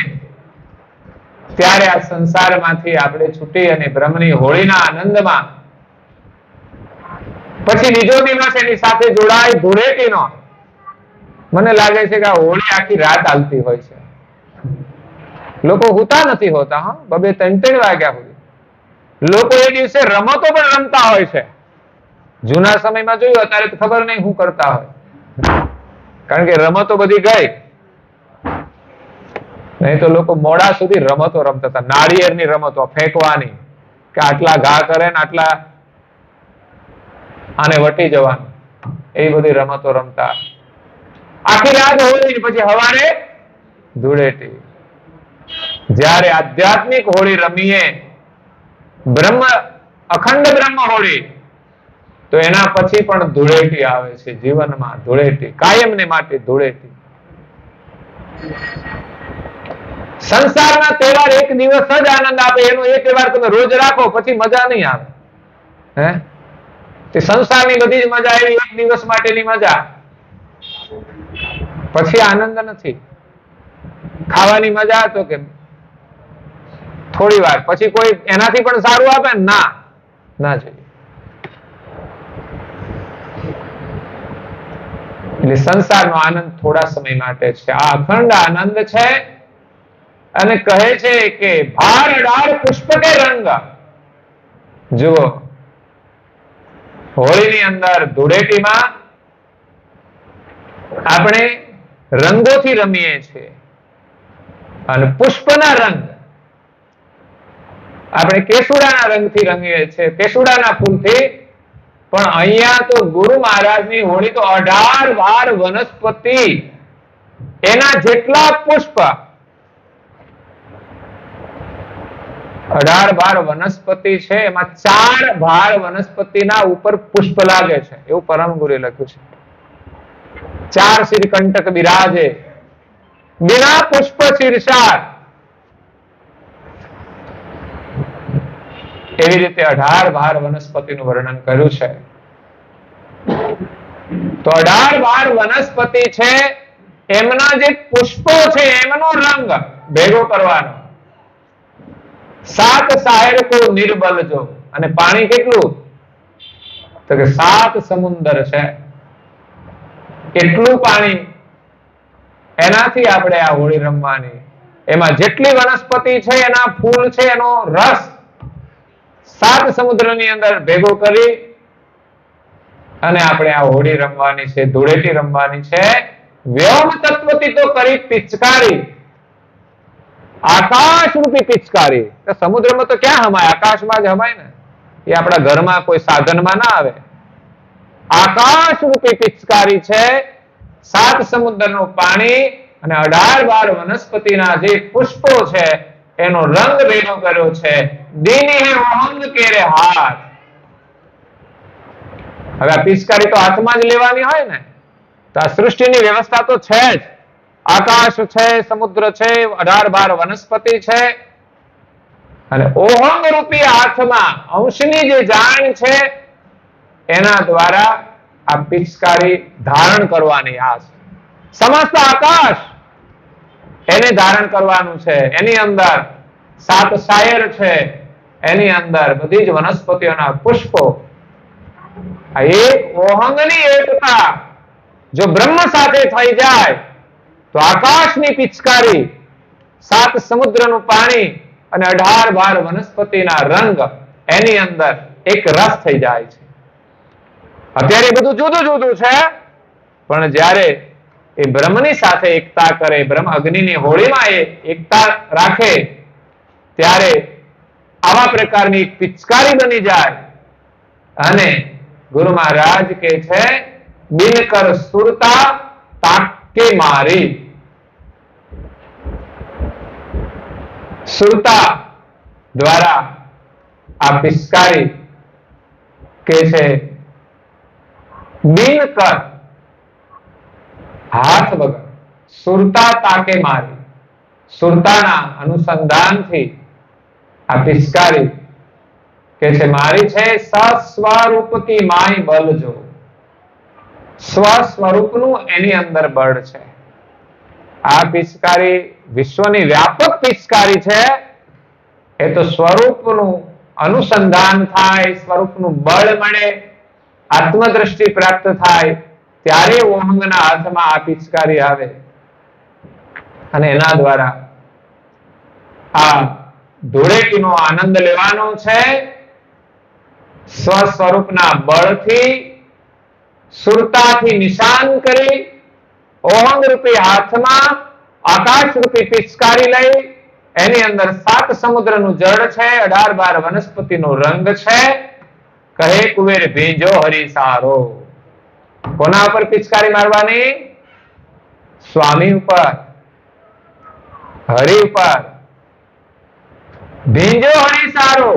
ત્યારે આ સંસારમાંથી આપણે છૂટી અને બ્રહ્મની હોળીના આનંદમાં પછી બીજો દિવસ એની સાથે જોડાય ધૂળેટીનો. મને લાગે છે કે આ હોળી આખી રાત હાલતી હોય છે. લોકો હુતા નથી હોતા, હા, 2-3 વાગ્યા સુધી લોકો એ દિવસે રમતો પણ રમતા હોય છે. જૂના સમયમાં જોયું, અત્યારે તો ખબર નહીં શું કરતા હોય, કારણ કે રમતો બધી ગઈ. નહીં તો લોકો મોડા સુધી રમતો રમતા હતા. નાળિયેરની રમતો ફેંકવાની, કે આટલા ઘા કરે ને આટલા આને વટી જવાનું, એ બધી રમતો રમતા. આખી રાત હોળી, પછી સવારે ધૂળેટી. જ્યારે આધ્યાત્મિક હોળી રમીએ, અખંડ બ્રહ્મ હોળી, તો એના પછી પણ ધૂળેટી આવે છે. જીવનમાં ધૂળેટી, કાયમને માટે ધૂળેટી. સંસારના તહેવાર એક દિવસ જ આનંદ આપે, એનો એ તહેવાર તમે રોજ રાખો પછી મજા નહીં આવે. હે, તે સંસારની બધી જ મજા એવી એક દિવસ માટેની મજા, પછી આનંદ નથી. ખાવાની મજા તો કે થોડી વાર, પછી કોઈ એનાથી પણ સારું આપે ના ના જોઈએ. એટલે સંસારનો આનંદ થોડા સમય માટે છે, આ અખંડ આનંદ છે. અને કહે છે કે ભાર ડાળ પુષ્પ કે રંગ. જુઓ, હોળીની અંદર ધૂળેટીમાં આપણે રંગોથી રમીએ છીએ, અને પુષ્પના રંગ આપણે કેસુડાના રંગથી રમીએ છીએ, કેસુડાના ફૂલથી. પણ અહીંયા તો ગુરુ મહારાજની હોળી તો 18 વાર વનસ્પતિ, એના જેટલા પુષ્પ, 18 વાર વનસ્પતિ છે, એમાં 4 વાર વનસ્પતિના ઉપર પુષ્પ લાગે છે, એવું પરમ ગુરુએ લખ્યું છે. 4 શ્રીકંટક બિરાજે, બિના પુષ્પ શીર્ષાર. એવી રીતે 18 વાર વનસ્પતિનું વર્ણન કર્યું છે. તો 18 વાર વનસ્પતિ છે, એમના જે પુષ્પો છે એમનો રંગ ભેગો કરવાનો. 7 સાહેર કો નિર્બલ જો. અને પાણી કેટલું? તો કે 7 સમુદ્ર છે, એટલું પાણી. એનાથી આપણે આ હોળી રમવાની. એમાં જેટલી વનસ્પતિ છે, એના ફૂલ છે, એનો રસ 7 સમુદ્રની અંદર ભેગો કરી અને આપણે આ હોળી રમવાની છે, ધૂળેટી રમવાની છે. વ્યોમ તત્વથી તો કરી પિચકારી, આકાશ રૂપી પિચકારી. સમુદ્રમાં તો ક્યાં હમાય? આકાશમાં જ હમાય ને. એ આપણા ઘરમાં કોઈ સાધનમાં ના આવે. આકાશ રૂપી પિચકારી છે, 7 સમુદ્રનું પાણી અને 18 વાર વનસ્પતિના જે પુષ્પો છે એનો રંગ ભેગો કર્યો છે. દીની ઓહંગ કેરે હાથ. હવે આ પિચકારી તો હાથમાં જ લેવાની હોય ને, તો આ સૃષ્ટિની વ્યવસ્થા તો છે જ. આકાશ છે, સમુદ્ર છે, 18 વાર વનસ્પતિ છે, અને ઓહંગ રૂપી હાથમાં અંશની જે જાણ છે એના દ્વારા આ પિચકારી ધારણ કરવાની. આ સમસ્ત આકાશ એને ધારણ કરવાનું છે. એની અંદર 7 સાયર છે, એની અંદર બધી જ વનસ્પતિઓના પુષ્પો. આ એક ઓહંગની એકતા જો બ્રહ્મ સાથે થઈ જાય તો આકાશની પિચકારી, 7 સમુદ્રનું પાણી અને 18 વાર વનસ્પતિના રંગ, એની અંદર એક રસ થઈ જાય છે. અત્યારે બધું જુદું જુદું છે, પણ જ્યારે એ બ્રહ્મની સાથે એકતા કરે, બ્રહ્મ અગ્નિની હોળીમાં એ એકતા રાખે, ત્યારે આવા પ્રકારની પિચકારી બની જાય. અને ગુરુ મહારાજ કે છે, બિનકર સુરતા તાકે મારી. સુરતા દ્વારા આ પિચકારી કે છે, બિનકર હાથ વગર, સુરતા તાકે મારી. સુરતાના અનુસંધાનથી આ પિચકારી કે છે મારી છે સ્વરૂપથી માય બળ જો. સ્વસ્વરૂપનું એની અંદર બળ છે. આ પિચકારી વિશ્વની વ્યાપક પિચકારી છે. એ તો સ્વરૂપનું અનુસંધાન થાય, સ્વરૂપનું બળ મળે, આત્મદ્રષ્ટિ પ્રાપ્ત થાય ત્યારે ઓહંગના હાથમાં આ પિચકારી આવે અને એના દ્વારા આ ધૂળેટીનો આનંદ લેવાનો છે. સ્વસ્વરૂપના બળથી, સુરતાથી નિશાન કરી ઓહંગ રૂપી હાથમાં આકાશ રૂપી પિચકારી લઈ એની અંદર 7 સમુદ્રનું જળ છે, 18-12 વનસ્પતિનો રંગ છે. કહે કુબેર ભીંજો હરી સારો. કોના ઉપર પિચકારી મારવાની? સ્વામી ઉપર, હરિ ઉપર. ભીંજો હરી સારો,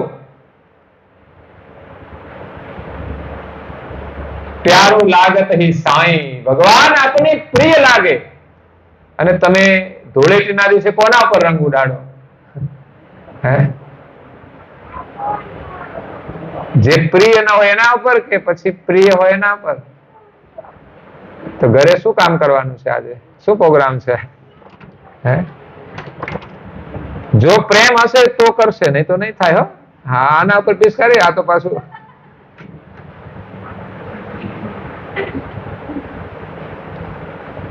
પ્યારો લાગત હી સાઈ. ભગવાન આપને પ્રિય લાગે. અને તમે ધૂળેટીના દિવસે કોના ઉપર રંગ ઉડાડો? જે પ્રિય ના હોય એના ઉપર કે પછી પ્રિય હોય એના ઉપર? તો ઘરે શું કામ કરવાનું છે? આજે શું પ્રોગ્રામ છે? જો પ્રેમ હશે તો કરશે, નહીં તો નહીં થાય. હો, હા, આના ઉપર પિચકારી, આ તો પાછું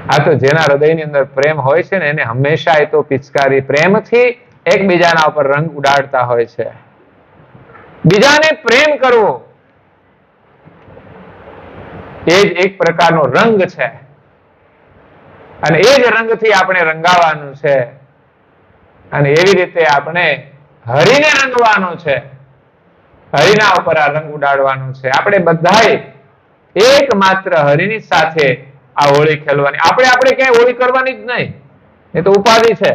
આ તો જેના હૃદયની અંદર પ્રેમ હોય છે ને એને હંમેશા એ તો પિચકારી પ્રેમથી એકબીજાના ઉપર રંગ ઉડાડતા હોય છે. બીજાને પ્રેમ કરવો એ જ એક પ્રકારનો રંગ છે અને એ જ રંગથી આપણે રંગાવાનું છે અને એવી રીતે આપણે હરિને રંગવાનો છે, હરિના ઉપર આ રંગ ઉડાડવાનો છે. આપણે બધાએ એકમાત્ર હરિની સાથે આ હોળી ખેલવાની. આપણે ક્યાંય હોળી કરવાની જ નહીં, એ તો ઉપાધિ છે,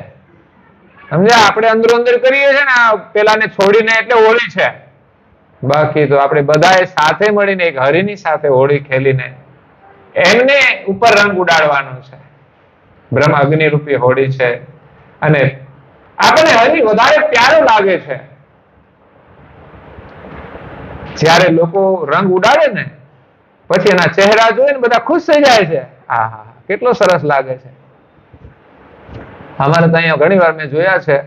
સમજ્યા? આપણે અંદરો અંદર કરીએ છીએ ને પેલાને છોડીને, એટલે હોળી છે. બાકી તો આપણે બધાએ સાથે મળીને એક હરિની સાથે હોળી ખેલીને એમને ઉપર રંગ ઉડાડવાનો છે. બ્રહ્મ અગ્નિ રૂપી હોળી છે અને આપણે હરિ વધારે પ્યારો લાગે છે. જ્યારે લોકો રંગ ઉડાડે ને પછી એના ચહેરા જોઈને બધા ખુશ થઈ જાય છે. આહા, કેટલો સરસ લાગે છે. અમારે તો અહીંયા ઘણી વાર મેં જોયા છે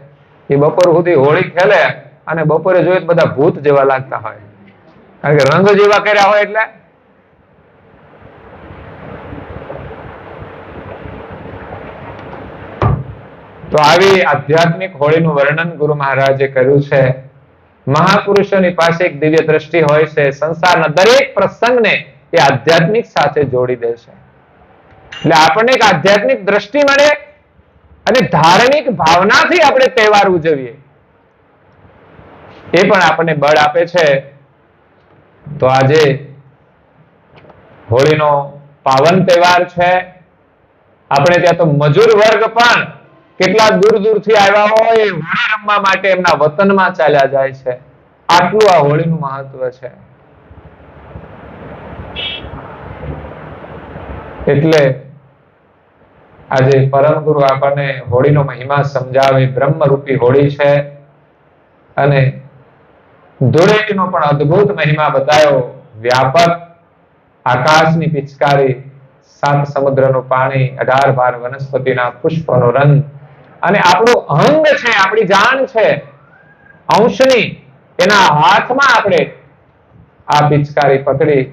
કે બપોર સુધી હોળી ખેલે અને બપોરે જોઈએ તો બધા ભૂત જેવા લાગતા હોય, કારણ કે રંગ જેવા કર્યા હોય. એટલે તો આવી આધ્યાત્મિક હોળીનું વર્ણન ગુરુ મહારાજે કર્યું છે. મહાપુરુષોની પાસે એક દિવ્ય દ્રષ્ટિ હોય છે, સંસારના દરેક પ્રસંગને એ આધ્યાત્મિક સાથે જોડી દે છે. એટલે આપણને એક આધ્યાત્મિક દ્રષ્ટિ મળે અને ધાર્મિક ભાવનાથી આપણે તહેવાર ઉજવીએ, એ પણ આપણને બળ આપે છે. તો આજે હોળીનો પાવન તહેવાર છે. આપણે ત્યાં તો મજૂર વર્ગ પણ કેટલા દૂર દૂરથી આવ્યા હોય, હોળી રમવા માટે એમના વતનમાં ચાલ્યા જાય છે. આટલું આ હોળીનું મહત્વ છે. એટલે આજે પરમ ગુરુ આપણને હોળીનો મહિમા સમજાવે. બ્રહ્મરૂપી હોળી છે અને ધૂળેટીનો પણ અદ્ભુત મહિમા બતાવ્યો. વ્યાપક આકાશની પિચકારી, 7 સમુદ્રનું પાણી, 18-12 વનસ્પતિના પુષ્પનો રંગ અને આપણું અંગ છે, આપણી જાન છે અંશની, એના હાથમાં આપણે આ પિચકારી પકડી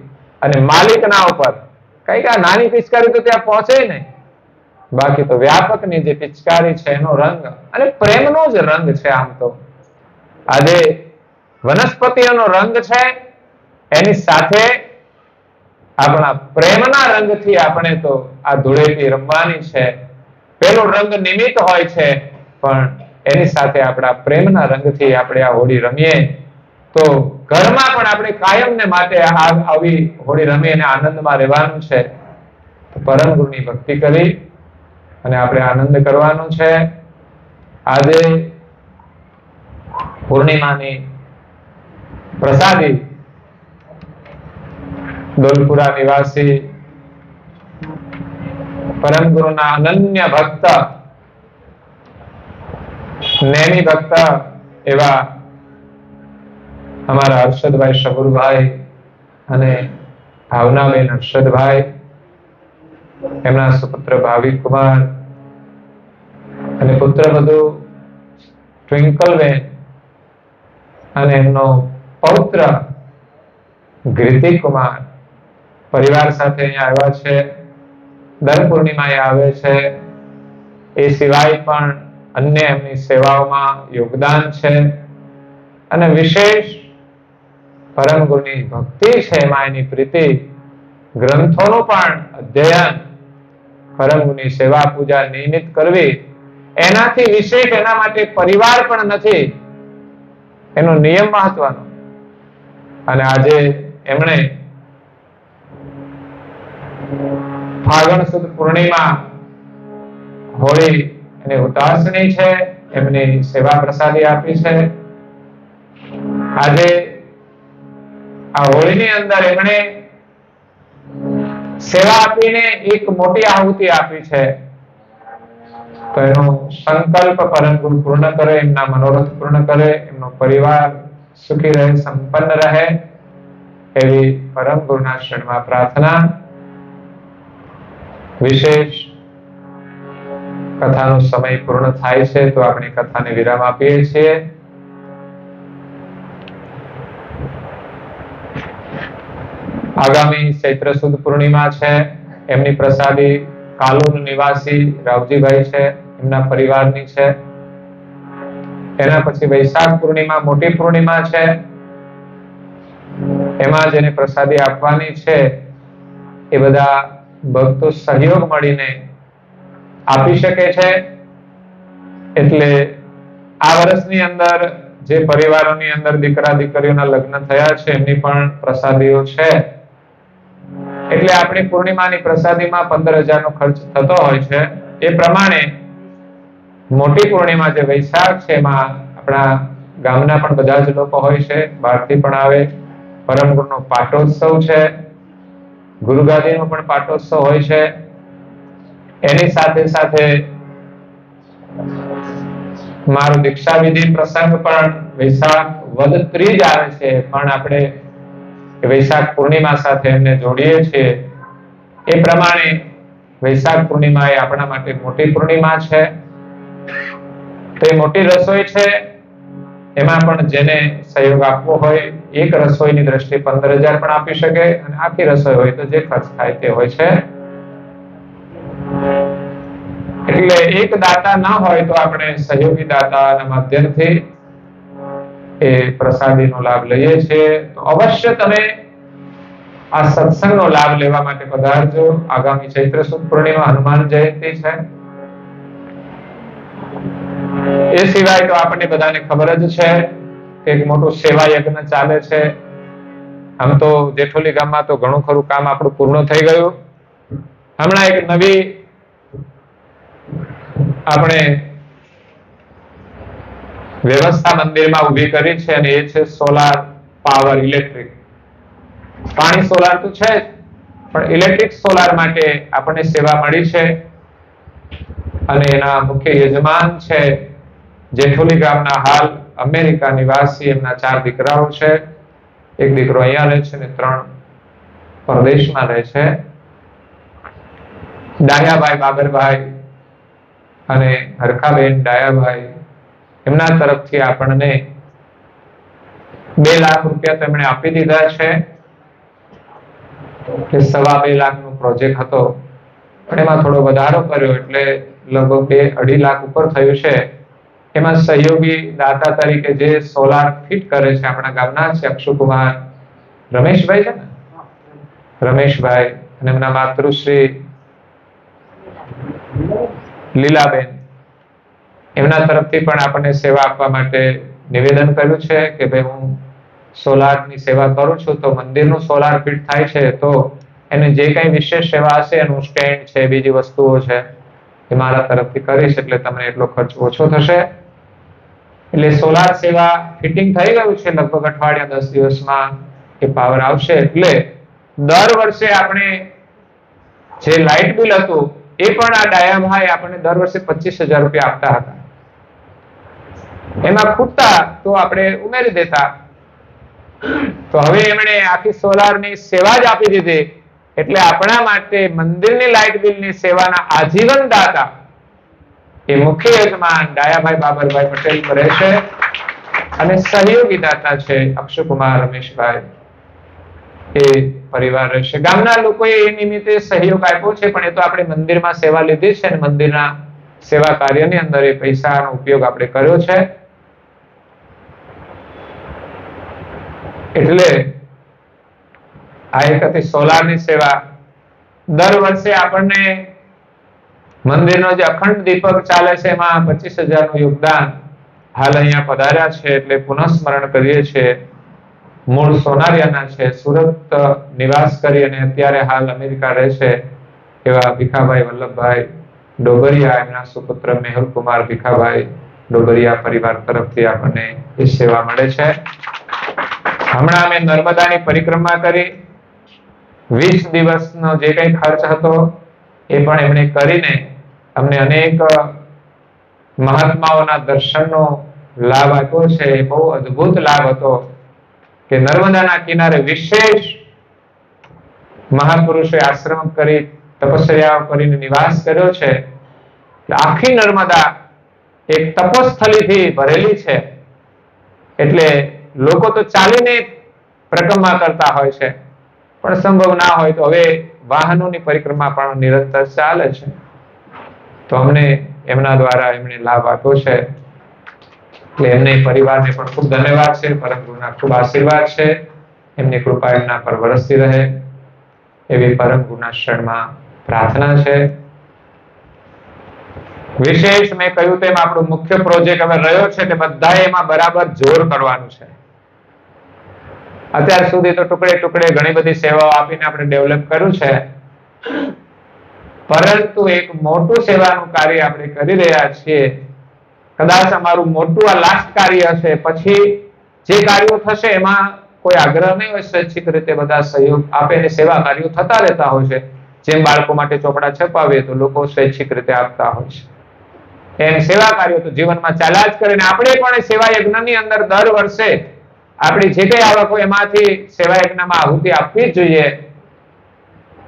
અને માલિકના ઉપર, કઈ આ નાની પિચકારી તો ત્યાં પહોંચે નહીં, બાકી તો વ્યાપકની જે પિચકારી છે એનો રંગ અને પ્રેમનો જ રંગ છે. આમ તો આજે વનસ્પતિઓનો રંગ છે, એની સાથે આપણા પ્રેમના રંગથી આપણે તો આ ધૂળેટી રમવાની છે. પેલો રંગ નિમિત્ત હોય છે, પણ એની સાથે આપણા પ્રેમના રંગથી આપણે આ હોળી રમીએ તો ઘરમાં પણ આપણે કાયમને માટે આવી હોળી રમી અને આનંદમાં રહેવાનું છે. પરમ ગુરુની ભક્તિ કરી અને આપણે આનંદ કરવાનો છે. આજે પૂર્ણિમાની પ્રસાદી દોલપુરા નિવાસી પરમ ગુરુના અનન્ય ભક્ત, નેમી ભક્ત એવા અમારા હર્ષદભાઈ શબુરભાઈ અને ભાવનાબેન હર્ષદભાઈ, એમના સુપુત્ર ભાવિકુમાર અને પુત્રવધુ ટ્વિંકલબેન અને એમનો પૌત્ર ગીર્તિકુમાર પરિવાર સાથે અહીંયા આવ્યા છે. દર પૂર્ણિમાએ આવે છે. એ સિવાય પણ અન્ય એમની સેવાઓમાં યોગદાન છે અને વિશેષ પરમ ગુરુની ભક્તિ છે, એમાં એની પ્રીતિ, ગ્રંથોનું પણ અધ્યયન, પરમ ગુરુની સેવા પૂજા નિયમિત કરવી, એનાથી વિશેષ એના માટે પરિવાર પણ નથી, એનો નિયમ મહત્વનો. અને આજે એમણે ફાગણ સુદ પૂર્ણિમા, હોળી એની ઉતાસની છે, એમની સેવા પ્રસાદી આપી છે. આજે આ હોળીની અંદર એમણે સેવા આપીને એક મોટી આહુતિ આપી છે. તો એનો સંકલ્પ પરમ ગુરુ પૂર્ણ કરે, એમના મનોરથ પૂર્ણ કરે, એમનો પરિવાર સુખી રહે, સંપન્ન રહે, એવી પરમ ગુરુના શરણમાં પ્રાર્થના. વિશેષ કથાનો સમય પૂર્ણ થાય છે, તો આપણે કથાને વિરામ આપીએ છીએ. આગામી ચૈત્ર સુદ પૂર્ણિમા છે, એમની પ્રસાદી કાલોલ નિવાસી રાવજીભાઈ છે, એમના પરિવારની છે. એના પછી વૈશાખ પૂર્ણિમા, મોટી પૂર્ણિમા છે, એમાં જેને પ્રસાદી આપવાની છે એ બધા ભક્તો સહયોગ મળીને આપી શકે છે. એટલે આ વર્ષની અંદર જે પરિવારોની અંદર દીકરા દીકરીઓના લગ્ન થયા છે, એમની પણ પ્રસાદીઓ છે. એટલે આપણી પૂર્ણિમાની પ્રસાદીમાં 15,000 નો ખર્ચ થતો હોય છે. એ પ્રમાણે મોટી પૂર્ણિમા જે વૈશાખ છે, એમાં આપણા ગામના પણ બધા જ લોકો હોય છે, બહારથી પણ આવે. પરમ ગુરુનો પાટોત્સવ છે, ગુરુગાદીનો પણ પાટોત્સવ હોય છે. એની સાથે સાથે મારો દીક્ષા વિધિ પ્રસંગ પણ વૈશાખ વદ ત્રીજ આવે છે, પણ આપણે વૈશાખ પૂર્ણિમા સાથે એમને જોડીએ છીએ. એ પ્રમાણે વૈશાખ પૂર્ણિમા એ આપણા માટે મોટી પૂર્ણિમા છે. તો એ મોટી રસોઈ છે, એમાં પણ જેને સહયોગ આપવો હોય, એક રસોઈની દ્રષ્ટિએ 15,000 પણ આપી શકે, અને આખી રસોઈ હોય તો જે ખર્ચ થાય તે હોય છે. એટલે એક દાતા ના હોય તો આપણે સહયોગી દાતાના માધ્યમથી એ પ્રસાદીનો લાભ લઈએ છીએ. તો અવશ્ય તમે આ સત્સંગનો લાભ લેવા માટે પધારજો. આગામી ચૈત્ર સુદ પૂર્ણિમા હનુમાન જયંતિ છે. એ સિવાય તો આપણને બધાને ખબર જ છે કે એક મોટું સેવા યજ્ઞ ચાલે છે. આમ તો જેઠોલી ગામમાં તો ઘણું ખરું કામ આપણું પૂર્ણ થઈ ગયું. હમણાં એક નવી આપણે વ્યવસ્થા મંદિરમાં ઊભી કરી છે, અને એ છે સોલાર પાવર, ઇલેક્ટ્રિક. પાણી સોલાર તો છે જ, પણ ઇલેક્ટ્રિક સોલાર માટે આપણને સેવા મળી છે. અને એના મુખ્ય યજમાન છે જેઠોલી ગામના હાલ અમેરિકા નિવાસી, એમના 4 દીકરાઓ છે. એક દીકરો અહીંયા રહે છે અને 3 પરદેશમાં રહે છે. ડાયાભાઈ બાબરભાઈ અને હરખાબેન ડાયાભાઈ, એમના તરફથી આપણને 2 લાખ રૂપિયા તેમણે આપી દીધા છે. કે 2.5 લાખનો પ્રોજેક્ટ હતો, પણ એમાં થોડો વધારો કર્યો, એટલે લગભગ 2-2.5 લાખ ઉપર થયું છે. એમાં સહયોગી દાતા તરીકે જે સોલાર ફિટ કરે છે આપણા ગામના છે અક્ષુકુમાર રમેશભાઈ છે ને, રમેશભાઈ, અને એમના માતૃશ્રી લીલાબેન, એમના તરફથી પણ આપણને સેવા આપવા માટે નિવેદન કર્યું છે કે ભાઈ હું સોલારની સેવા કરું છું, તો મંદિરનું સોલાર ફિટ થાય છે, તો એને જે કઈ વિશેષ સેવા હશે, એનું સ્ટેન્ડ છે, બીજી વસ્તુઓ છે, એ મારા તરફથી કરીશ, એટલે તમને એટલો ખર્ચ ઓછો થશે. એટલે સોલાર સેવા ફિટિંગ થઈ ગયું છે, લગભગ અઠવાડિયા 10 દિવસમાં એ પાવર આવશે. એટલે દર વર્ષે આપણે જે લાઇટ બિલ હતું એ પણ આ ડાયાભાઈ આપણને દર વર્ષે 25,000 રૂપિયા આપતા હતા. એમાં ખૂટતા તો આપણે ઉમેરી દેતા. તો હવે એમણે આખી સોલારની સેવા જ આપી દીધી, એટલે આપણા માટે મંદિરની લાઇટ બિલની સેવાના આજીવન દાતા એ મુખ્ય યજમાન ડાયાભાઈ બાબરભાઈ પટેલ રહેશે અને સહયોગી દાતા છે અક્ષયકુમાર રમેશભાઈ એ પરિવાર રહેશે. ગામના લોકોએ એ નિમિત્તે સહયોગ આપ્યો છે, પણ એ તો આપણે મંદિરમાં સેવા લીધી છે અને મંદિરના સેવા કાર્યની અંદર એ પૈસાનો ઉપયોગ આપણે કર્યો છે. એટલે આ એક હતી સોલારની સેવા. દર વર્ષે આપણને મંદિરનો જે અખંડ દીપક ચાલે છે એમાં 25,000 નું યોગદાન હાલ અહીંયા પધાર્યા છે, એટલે પુનઃસ્મરણ કરીએ છીએ. મૂળ સોનારિયાના છે, સુરત નિવાસ કરી અને અત્યારે હાલ અમેરિકા રહે છે એવા ભીખાભાઈ વલ્લભભાઈ ડોબરિયા, એમના સુપુત્ર મેહુલકુમાર ભીખાભાઈ ડોબરિયા પરિવાર તરફથી આપણને એ સેવા મળે છે. હમણાં અમે નર્મદાની પરિક્રમા કરી, 20 દિવસનો જે કંઈ ખર્ચ હતો એ પણ એમણે કરીને અમને અનેક મહાત્માઓના દર્શનનો લાભ આપ્યો છે. એ બહુ અદ્ભુત લાભ હતો કે નર્મદાના કિનારે વિશેષ મહાપુરુષોએ આશ્રમ કરી તપસ્યાઓ કરીને નિવાસ કર્યો છે. આખી નર્મદા એક તપોસ્થલીથી ભરેલી છે, એટલે લોકો તો ચાલીને પરિક્રમા કરતા હોય છે, પણ સંભવ ના હોય તો હવે વાહનોની પરિક્રમા પણ નિરંતર ચાલે છે. તો અમને એમના દ્વારા એમણે લાભ આપ્યો છે, એટલે એમને પરિવારને પણ ખૂબ ધન્યવાદ છે. પરમ ગુરુના ખૂબ આશીર્વાદ છે, એમની કૃપા એમના પર વરસતી રહે એવી પરમ ગુરુના શરણમાં પ્રાર્થના છે. વિશેષ મેં કહ્યું તેમ આપણો મુખ્ય પ્રોજેક્ટ હવે રહ્યો છે કે બધાએ એમાં બરાબર જોર કરવાનું છે. અત્યાર સુધી તો ટુકડે ટુકડે ઘણી બધી સેવાઓ આપીને આપણે ડેવલપ કર્યું છે, પરંતુ એક મોટું સેવાનું કાર્ય આપણે કરી રહ્યા છીએ. કદાચ અમારું મોટું આ લાસ્ટ કાર્ય છે, પછી જે કાર્યો થશે એમાં કોઈ આગ્રહ નહીં હોય, સ્વૈચ્છિક રીતે બધા સહયોગ આપે અને સેવા કાર્યો થતા રહેતા હોય છે. જેમ બાળકો માટે ચોપડા છપાવીએ તો લોકો સ્વૈચ્છિક રીતે આપતા હોય છે, એમ સેવા કાર્યો તો જીવનમાં ચાલ્યા જ કરે. આપણે પણ સેવા યજ્ઞની અંદર દર વર્ષે આપણી જે કઈ આવક હોય એમાંથી સેવા યજ્ઞમાં આહુતિ આપવી જ જોઈએ.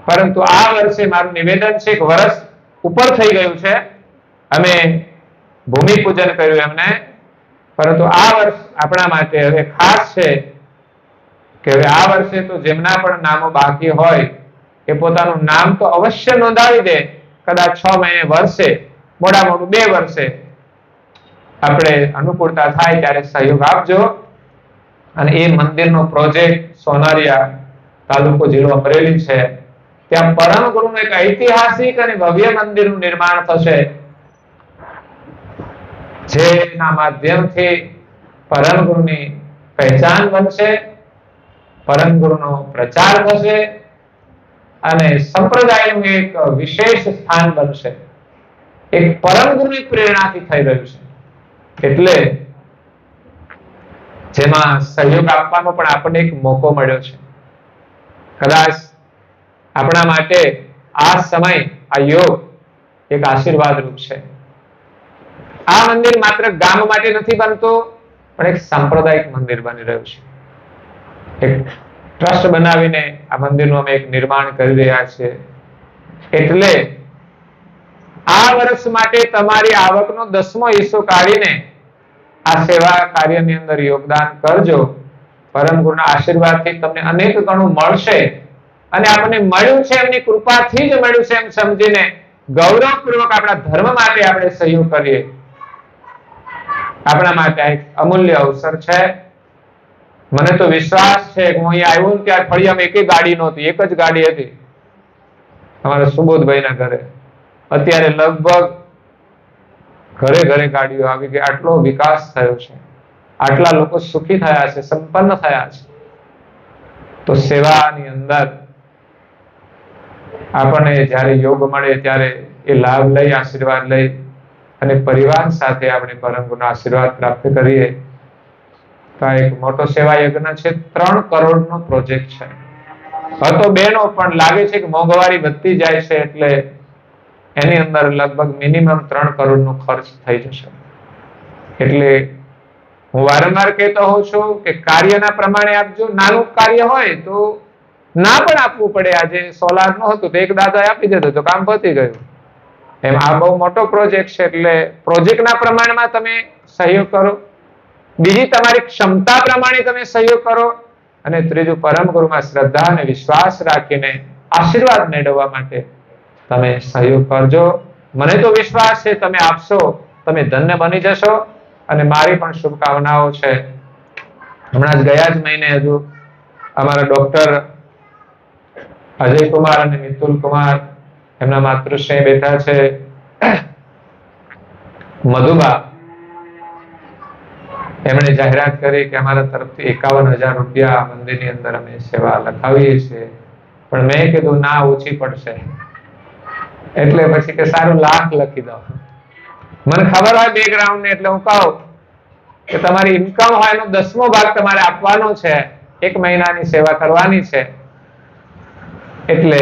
પરંતુ આ વર્ષે મારું નિવેદન છે, કે વર્ષ ઉપર થઈ ગયું છે, અમે ભૂમિ પૂજન કર્યું એમને, પરંતુ આ વર્ષ આપણા માટે હવે ખાસ છે કે હવે આ વર્ષે તો જેમના પણ નામો બાકી હોય એ પોતાનું નામ તો અવશ્ય નોંધાવી દે. કદાચ 6 મહિને, વર્ષે, મોડા મોડું 2 વર્ષે આપણે અનુકૂળતા થાય ત્યારે સહયોગ આપજો. અને એ મંદિરનો પ્રોજેક્ટ સોનારિયા, તાલુકો જિલ્લો અમરેલી છે, ત્યાં પરમ ગુરુનું એક ઐતિહાસિક અને ભવ્ય મંદિરનું નિર્માણ થશે, જેના માધ્યમથી પરમ ગુરુની પહેચાન બનશે, પરમ ગુરુનો પ્રચાર થશે અને સંપ્રદાયનું એક વિશેષ સ્થાન બનશે. એક પરમ ગુરુની પ્રેરણાથી થઈ રહ્યું છે, એટલે જેમાં સહયોગ આપવાનો પણ આપણને એક મોકો મળ્યો છે. કદાચ આપણા માટે આ સમય, આ યોગ એક આશીર્વાદ રૂપ છે. આ મંદિર માત્ર ગામ માટે નથી બનતું, પણ એક સાંપ્રદાયિક મંદિર બની રહ્યું છે. એક ટ્રસ્ટ બનાવીને આ મંદિરનું અમે એક નિર્માણ કરી રહ્યા છીએ. એટલે આ વર્ષ માટે તમારી આવકનો 10મો હિસ્સો કાઢીને આ સેવા કાર્યની અંદર યોગદાન કરજો. પરમ ગુરુના આશીર્વાદથી તમને અનેક ગણું મળશે, અને આપણને મળ્યું છે એમની કૃપાથી જ મળ્યું છે એમ સમજીને ગૌરવપૂર્વક આપણા ધર્મ માટે આપણે સહયોગ કરીએ. આપણા માટે એક અમૂલ્ય અવસર છે. મને તો વિશ્વાસ છે કે હું અહીંયા આવ્યો ત્યારે ફળિયામાં એકેય ગાડી નહોતી, એક જ ગાડી હતી અમારા સુબોધભાઈના ઘરે. અત્યારે લગભગ ઘરે ઘરે ગાડીઓ આવી ગઈ. આટલો વિકાસ થયો છે, આટલા લોકો સુખી થયા છે, સંપન્ન થયા છે. તો સેવાની અંદર આપણને જ્યારે યોગ મળે ત્યારે એ લાભ લઈ, આશીર્વાદ લઈ અને પરિવાર સાથે આપણે પરમ ગુરુના આશીર્વાદ પ્રાપ્ત કરીએ. તો એક મોટો સેવા યજ્ઞ છે. 3 કરોડનો પ્રોજેક્ટ છે. હતો બેનો, પણ લાગે છે કે મોંઘવારી વધતી જાય છે, એટલે એની અંદર લગભગ મિનિમમ 3 કરોડનો ખર્ચ થઈ જશે. એટલે હું વારંવાર કહેતો હોઉં છું કે કાર્યના પ્રમાણે આપજો. નાનું કાર્ય હોય તો ના પણ આપવું પડે. આજે સોલાર નું હતું તો એક દાદા આપી દેતો તો કામ પતી ગયું. એમ આ બહુ મોટો પ્રોજેક્ટ છે એટલે પ્રોજેક્ટના પ્રમાણમાં તમે સહયોગ કરો. બીજી તમારી ક્ષમતા પ્રમાણે તમે સહયોગ કરો. અને ત્રીજું પરમ ગુરુમાં શ્રદ્ધા અને વિશ્વાસ રાખીને આશીર્વાદ મેળવવા માટે તમે સહયોગ કરજો. મને તો વિશ્વાસ છે તમે આપશો, તમે ધન્ય બની જશો. અને મારી પણ શુભકામનાઓ છે. હમણાં જ ગયા જ મહિને હજુ અમારા ડોક્ટર અજય કુમાર અને મિતુલ કુમાર એમના માતૃશ્રી બેઠા છે, મધુબા, એમણે જાહેરાત કરી કે અમારા તરફથી 51,000 રૂપિયા મંદિરની અંદર અમે સેવા લખાવીએ છીએ. પણ મેં કીધું ના, ઓછી પડશે. એટલે પછી કે સારું 1,00,000 લખી દો. મને ખબર હોય બેકગ્રાઉન્ડ ને એટલે હું કહું કે તમારી ઇન્કમ હોય એનો 10મો ભાગ તમારે આપવાનો છે. 1 મહિનાની સેવા કરવાની છે. એટલે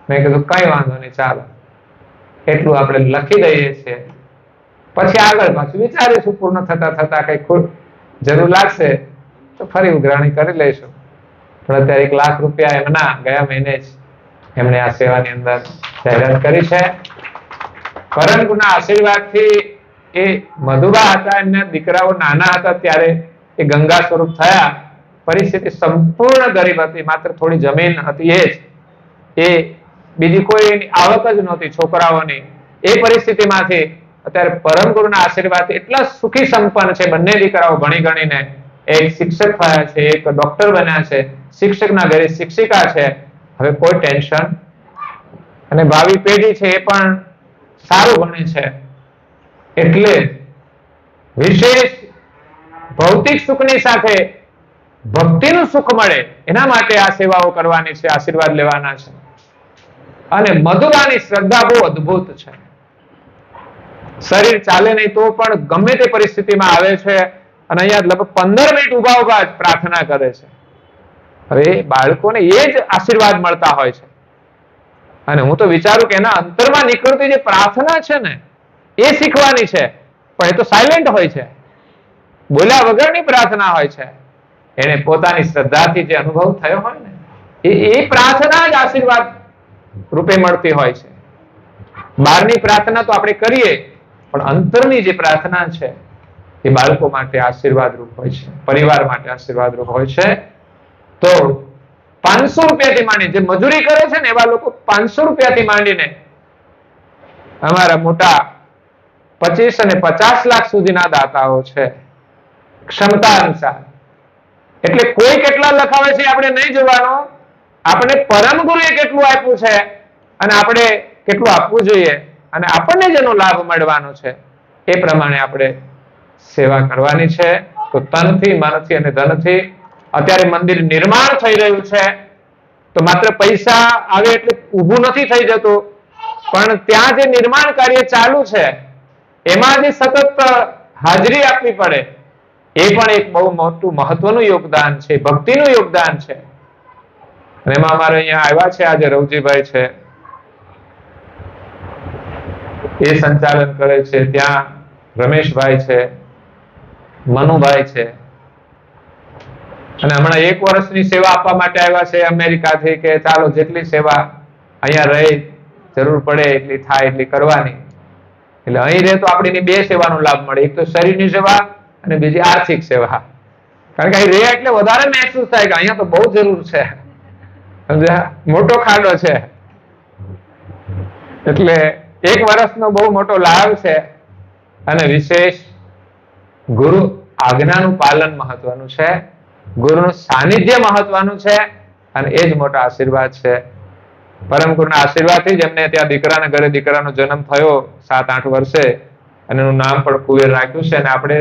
મેં કીધું કઈ વાંધો નહીં, ચાલો એટલું આપણે લખી દઈએ છીએ. પછી આગળ પાછું વિચારીશું, પૂર્ણ થતા થતા કઈ જરૂર લાગશે તો ફરી ઉઘરાણી કરી લઈશું. પણ અત્યારે 1,00,000 રૂપિયા એમના ગયા મહિને જ એમણે આ સેવાની અંદર જાહેરાત કરી છે. પરમ ગુરુના આશીર્વાદથી એ મધુબા હતા, એમના દીકરાઓ નાના હતા ત્યારે એ ગંગા સ્વરૂપ થયા. પરિસ્થિતિ સંપૂર્ણ ગરીબ હતી, માત્ર થોડી જમીન હતી એ બીજી કોઈ આવક જ નહોતી છોકરાઓની. એ પરિસ્થિતિમાંથી અત્યારે પરમ ગુરુના આશીર્વાદથી એટલા સુખી સંપન્ન છે. બંને દીકરાઓ ભણી ગણીને એક શિક્ષક થયા છે, એક ડોક્ટર બન્યા છે, શિક્ષકના ઘરે શિક્ષિકા છે. હવે કોઈ ટેન્શન. અને ભાવિ પેઢી છે એ પણ સારું ભણે છે. એટલે વિશેષ ભૌતિક સુખની સાથે ભક્તિનું સુખ મળે એના માટે આ સેવાઓ કરવાની છે, આશીર્વાદ લેવાના છે. અને મધુબાની શ્રદ્ધા બહુ અદ્ભુત છે. શરીર ચાલે નહીં તો પણ ગમે તે પરિસ્થિતિમાં આવે છે અને અહીંયા લગભગ 15 મિનિટ ઉભા જ પ્રાર્થના કરે છે. હવે બાળકોને એ જ આશીર્વાદ મળતા હોય છે. અને હું તો વિચારું કે એના અંતરમાં નીકળતી જે પ્રાર્થના છે ને એ શીખવાની છે. પણ એ તો સાયલેન્ટ હોય છે, બોલ્યા વગરની પ્રાર્થના હોય છે. એને પોતાની શ્રદ્ધાથી જે અનુભવ થયો હોય ને એ પ્રાર્થના જ આશીર્વાદ રૂપે મળતી હોય છે. બહારની પ્રાર્થના તો આપણે કરીએ પણ અંતરની જે પ્રાર્થના છે એ બાળકો માટે આશીર્વાદ રૂપ હોય છે, પરિવાર માટે આશીર્વાદ રૂપ હોય છે. તો 500 રૂપિયાથી માંડી જે મજૂરી કરે છે ને એવા લોકો 500 રૂપિયાથી માંડીને અમારા મોટા 25 અને 50 લાખ સુધીના દાતાઓ છે, ક્ષમતા અનુસાર. એટલે કોઈ કેટલા લખાવે છે આપણે નહીં જોવાનું, આપણે પરમ ગુરુએ કેટલું આપ્યું છે અને આપણે કેટલું આપવું જોઈએ અને આપણને જેનો લાભ મળવાનો છે એ પ્રમાણે આપણે સેવા કરવાની છે. તો તનથી, મનથી અને ધનથી. અત્યારે મંદિર નિર્માણ થઈ રહ્યું છે તો માત્ર પૈસા આવે એટલે ઊભું નથી થઈ જતું, પણ ત્યાં જે નિર્માણ કાર્ય ચાલુ છે એમાં જે સતત હાજરી આપવી પડે એ પણ એક બહુ મોટું મહત્વનું યોગદાન છે, ભક્તિનું યોગદાન છે. અને એમાં અમારે અહીંયા આવ્યા છે આજે રવજીભાઈ છે, એ સંચાલન કરે છે. ત્યાં રમેશભાઈ છે, મનુભાઈ છે. અને હમણાં 1 વર્ષની સેવા આપવા માટે આવ્યા છે અમેરિકાથી કે ચાલો જેટલી સેવા અહીંયા રહી જરૂર પડે એટલી થાય એટલી કરવાની. એટલે અહીં રહે તો આપણે 2 સેવાનો લાભ મળે, એક તો શરીરની સેવા અને બીજી આર્થિક સેવા. કારણ કે અહીં રહે એટલે વધારે મહેસૂસ થાય કે અહીંયા તો બહુ જરૂર છે, મોટો ખાડો છે. એટલે 1 વર્ષનો બહુ મોટો લાભ છે. અને વિશેષ ગુરુ આજ્ઞાનું પાલન મહત્વનું છે, ગુરુનું સાનિધ્ય મહત્વનું છે અને એ જ મોટા આશીર્વાદ છે. પરમ ગુરુના આશીર્વાદથી જ એમને ત્યાં દીકરાના ઘરે દીકરાનો જન્મ થયો 7-8 વર્ષે અને એનું નામ પણ કુબેર રાખ્યું છે. અને આપણે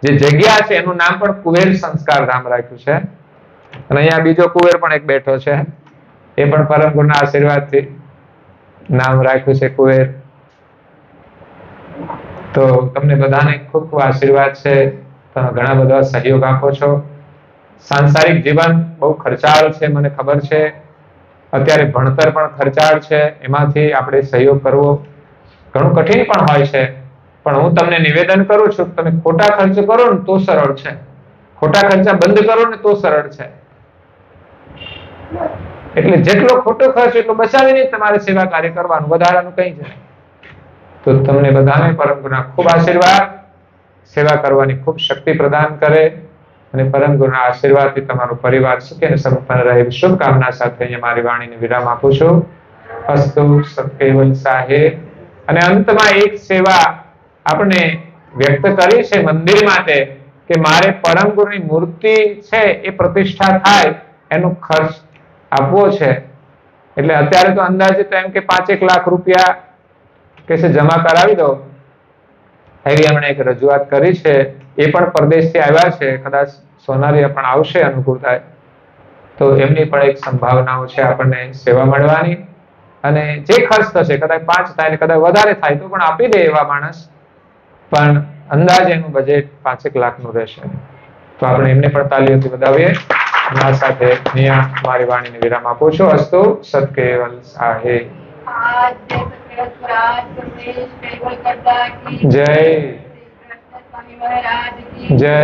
જે જગ્યા છે એનું નામ પણ કુબેર સંસ્કાર ધામ રાખ્યું છે. અને અહીંયા બીજો કુબેર પણ એક બેઠો છે, એ પણ પરમ ગુરુના આશીર્વાદથી નામ રાખ્યું છે કુબેર. તો તમને બધાને ખૂબ ખૂબ આશીર્વાદ છે. તમે ઘણા બધા સહયોગ આપો છો. સાંસારિક જીવન બહુ ખર્ચાળ છે, મને ખબર છે. અત્યારે ભણતર પણ ખર્ચાળ છે, એમાંથી આપણે સહયોગ કરવો ઘણું કઠિન પણ હોય છે. પણ હું તમને નિવેદન કરું છું કે તમે ખોટા ખર્ચ કરો ને તો સરળ છે, ખોટા ખર્ચા બંધ કરો ને તો સરળ છે. એટલે જેટલો ખોટો ખર્ચ એટલો બચાવીને તમારે સેવા કાર્ય કરવાનું, વધારાનું કંઈ જ નહીં. તો તમને બધાને પરમ ગુરુના ખૂબ આશીર્વાદ, સેવા કરવાની ખૂબ શક્તિ પ્રદાન કરે અને પરમ ગુરુના આશીર્વાદથી તમારો પરિવાર સુખી અને સંપન્ન રહે એવી શુભકામના સાથે અહીંયા મારી વાણીને વિરામ આપું છું. અસ્તુ સત્કેવલ સાહેબ. અને અંતમાં એક સેવા આપણે વ્યક્ત કરી છે મંદિર માટે કે મારે પરમ ગુરુની મૂર્તિ છે એ પ્રતિષ્ઠા થાય એનો ખર્ચ આપવો છે. એટલે અત્યારે તો અંદાજે તો એમ કે 5-1 લાખ રૂપિયા કે છે જમા કરાવી દો એવી એમણે એક રજૂઆત કરી છે. એ પણ પરદેશથી આવ્યા છે, કદાચ સોનારીયા પણ આવશે અનુકૂળ થાય તો એમની પણ એક સંભાવનાઓ છે આપણને સેવા મળવાની. અને જે ખર્ચ થશે કદાચ 5 થાય ને કદાચ વધારે થાય તો પણ આપી દે એવા માણસ, પણ અંદાજે એનું બજેટ 5-1 લાખનું રહેશે. તો આપણે એમને પણ તાલીઓથી વધાવીએ. આ સાથે અહીંયા મારી વાણીને વિરામ આપું છું. અસ્તુ સત્કેવલ સાહેબ. જય જય જય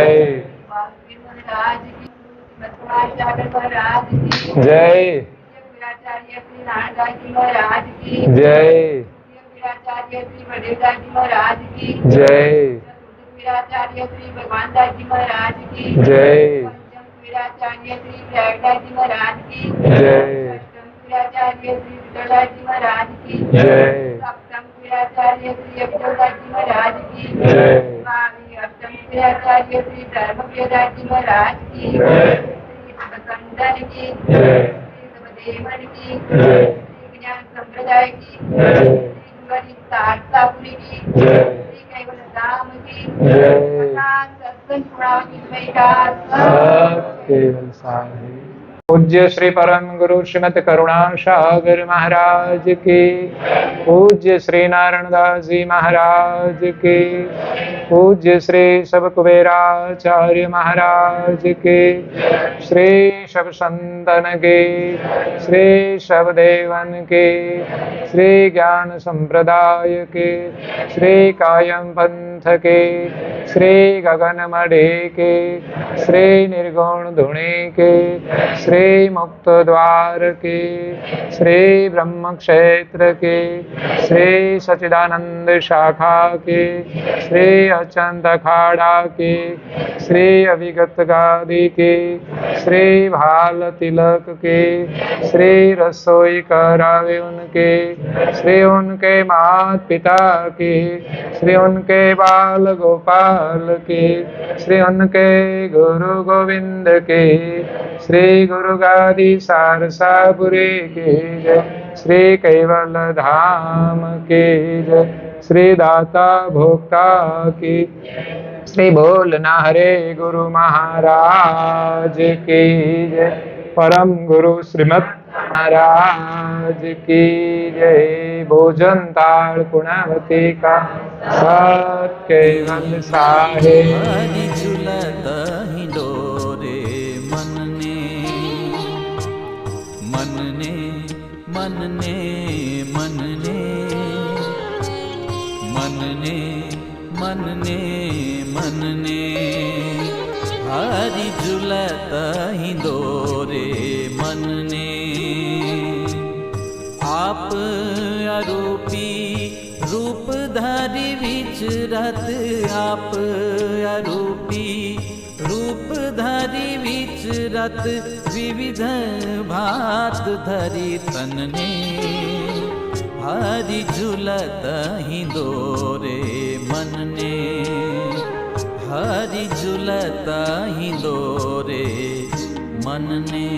पूज्य श्री परम गुरु श्रीमद करुणा सागर महाराज की, पूज्य श्री नारायण दास जी महाराज की, पूज्य श्री सब कुबेराचार्य महाराज के, श्री सब संतन के, श्री सब देवन के, श्री ज्ञान संप्रदाय के, श्री कायम पंथ के, श्री गगन मढ़े के, श्री निर्गुण धुणे के, श्री मुक्त द्वार के, श्री ब्रह्म क्षेत्र के, श्री सच्चिदानंद शाखा के, श्री अचंत अखाड़ा के, श्री अविगत गादी के, श्री भाल तिलक के, श्री रसोई करावे उनके, श्री उनके माता पिता के, श्री उनके बाल गोपाल के, श्री उनके गुरु गोविंद के, श्री गुरु गादी सारसापुरी के जय, श्री कैवल धाम के जय, श्री दाता भोक्ता की, श्री बोलना हरे गुरु महाराज की जय, परम गुरु श्रीमद महाराज की जय। भोजन ताल पुणावती का सत कैवल साहेब।
मनने मनने मनने मनने मनने हरि झुलत हिंदोरे मनने, आप अरूपी रूप धारी विचरत, आप अरूपी रूप धारी विचरत, विविध भात धरी तनने, हरि झुलत हिंदोरे मनने, हरि झुलत हिंदोरे मनने।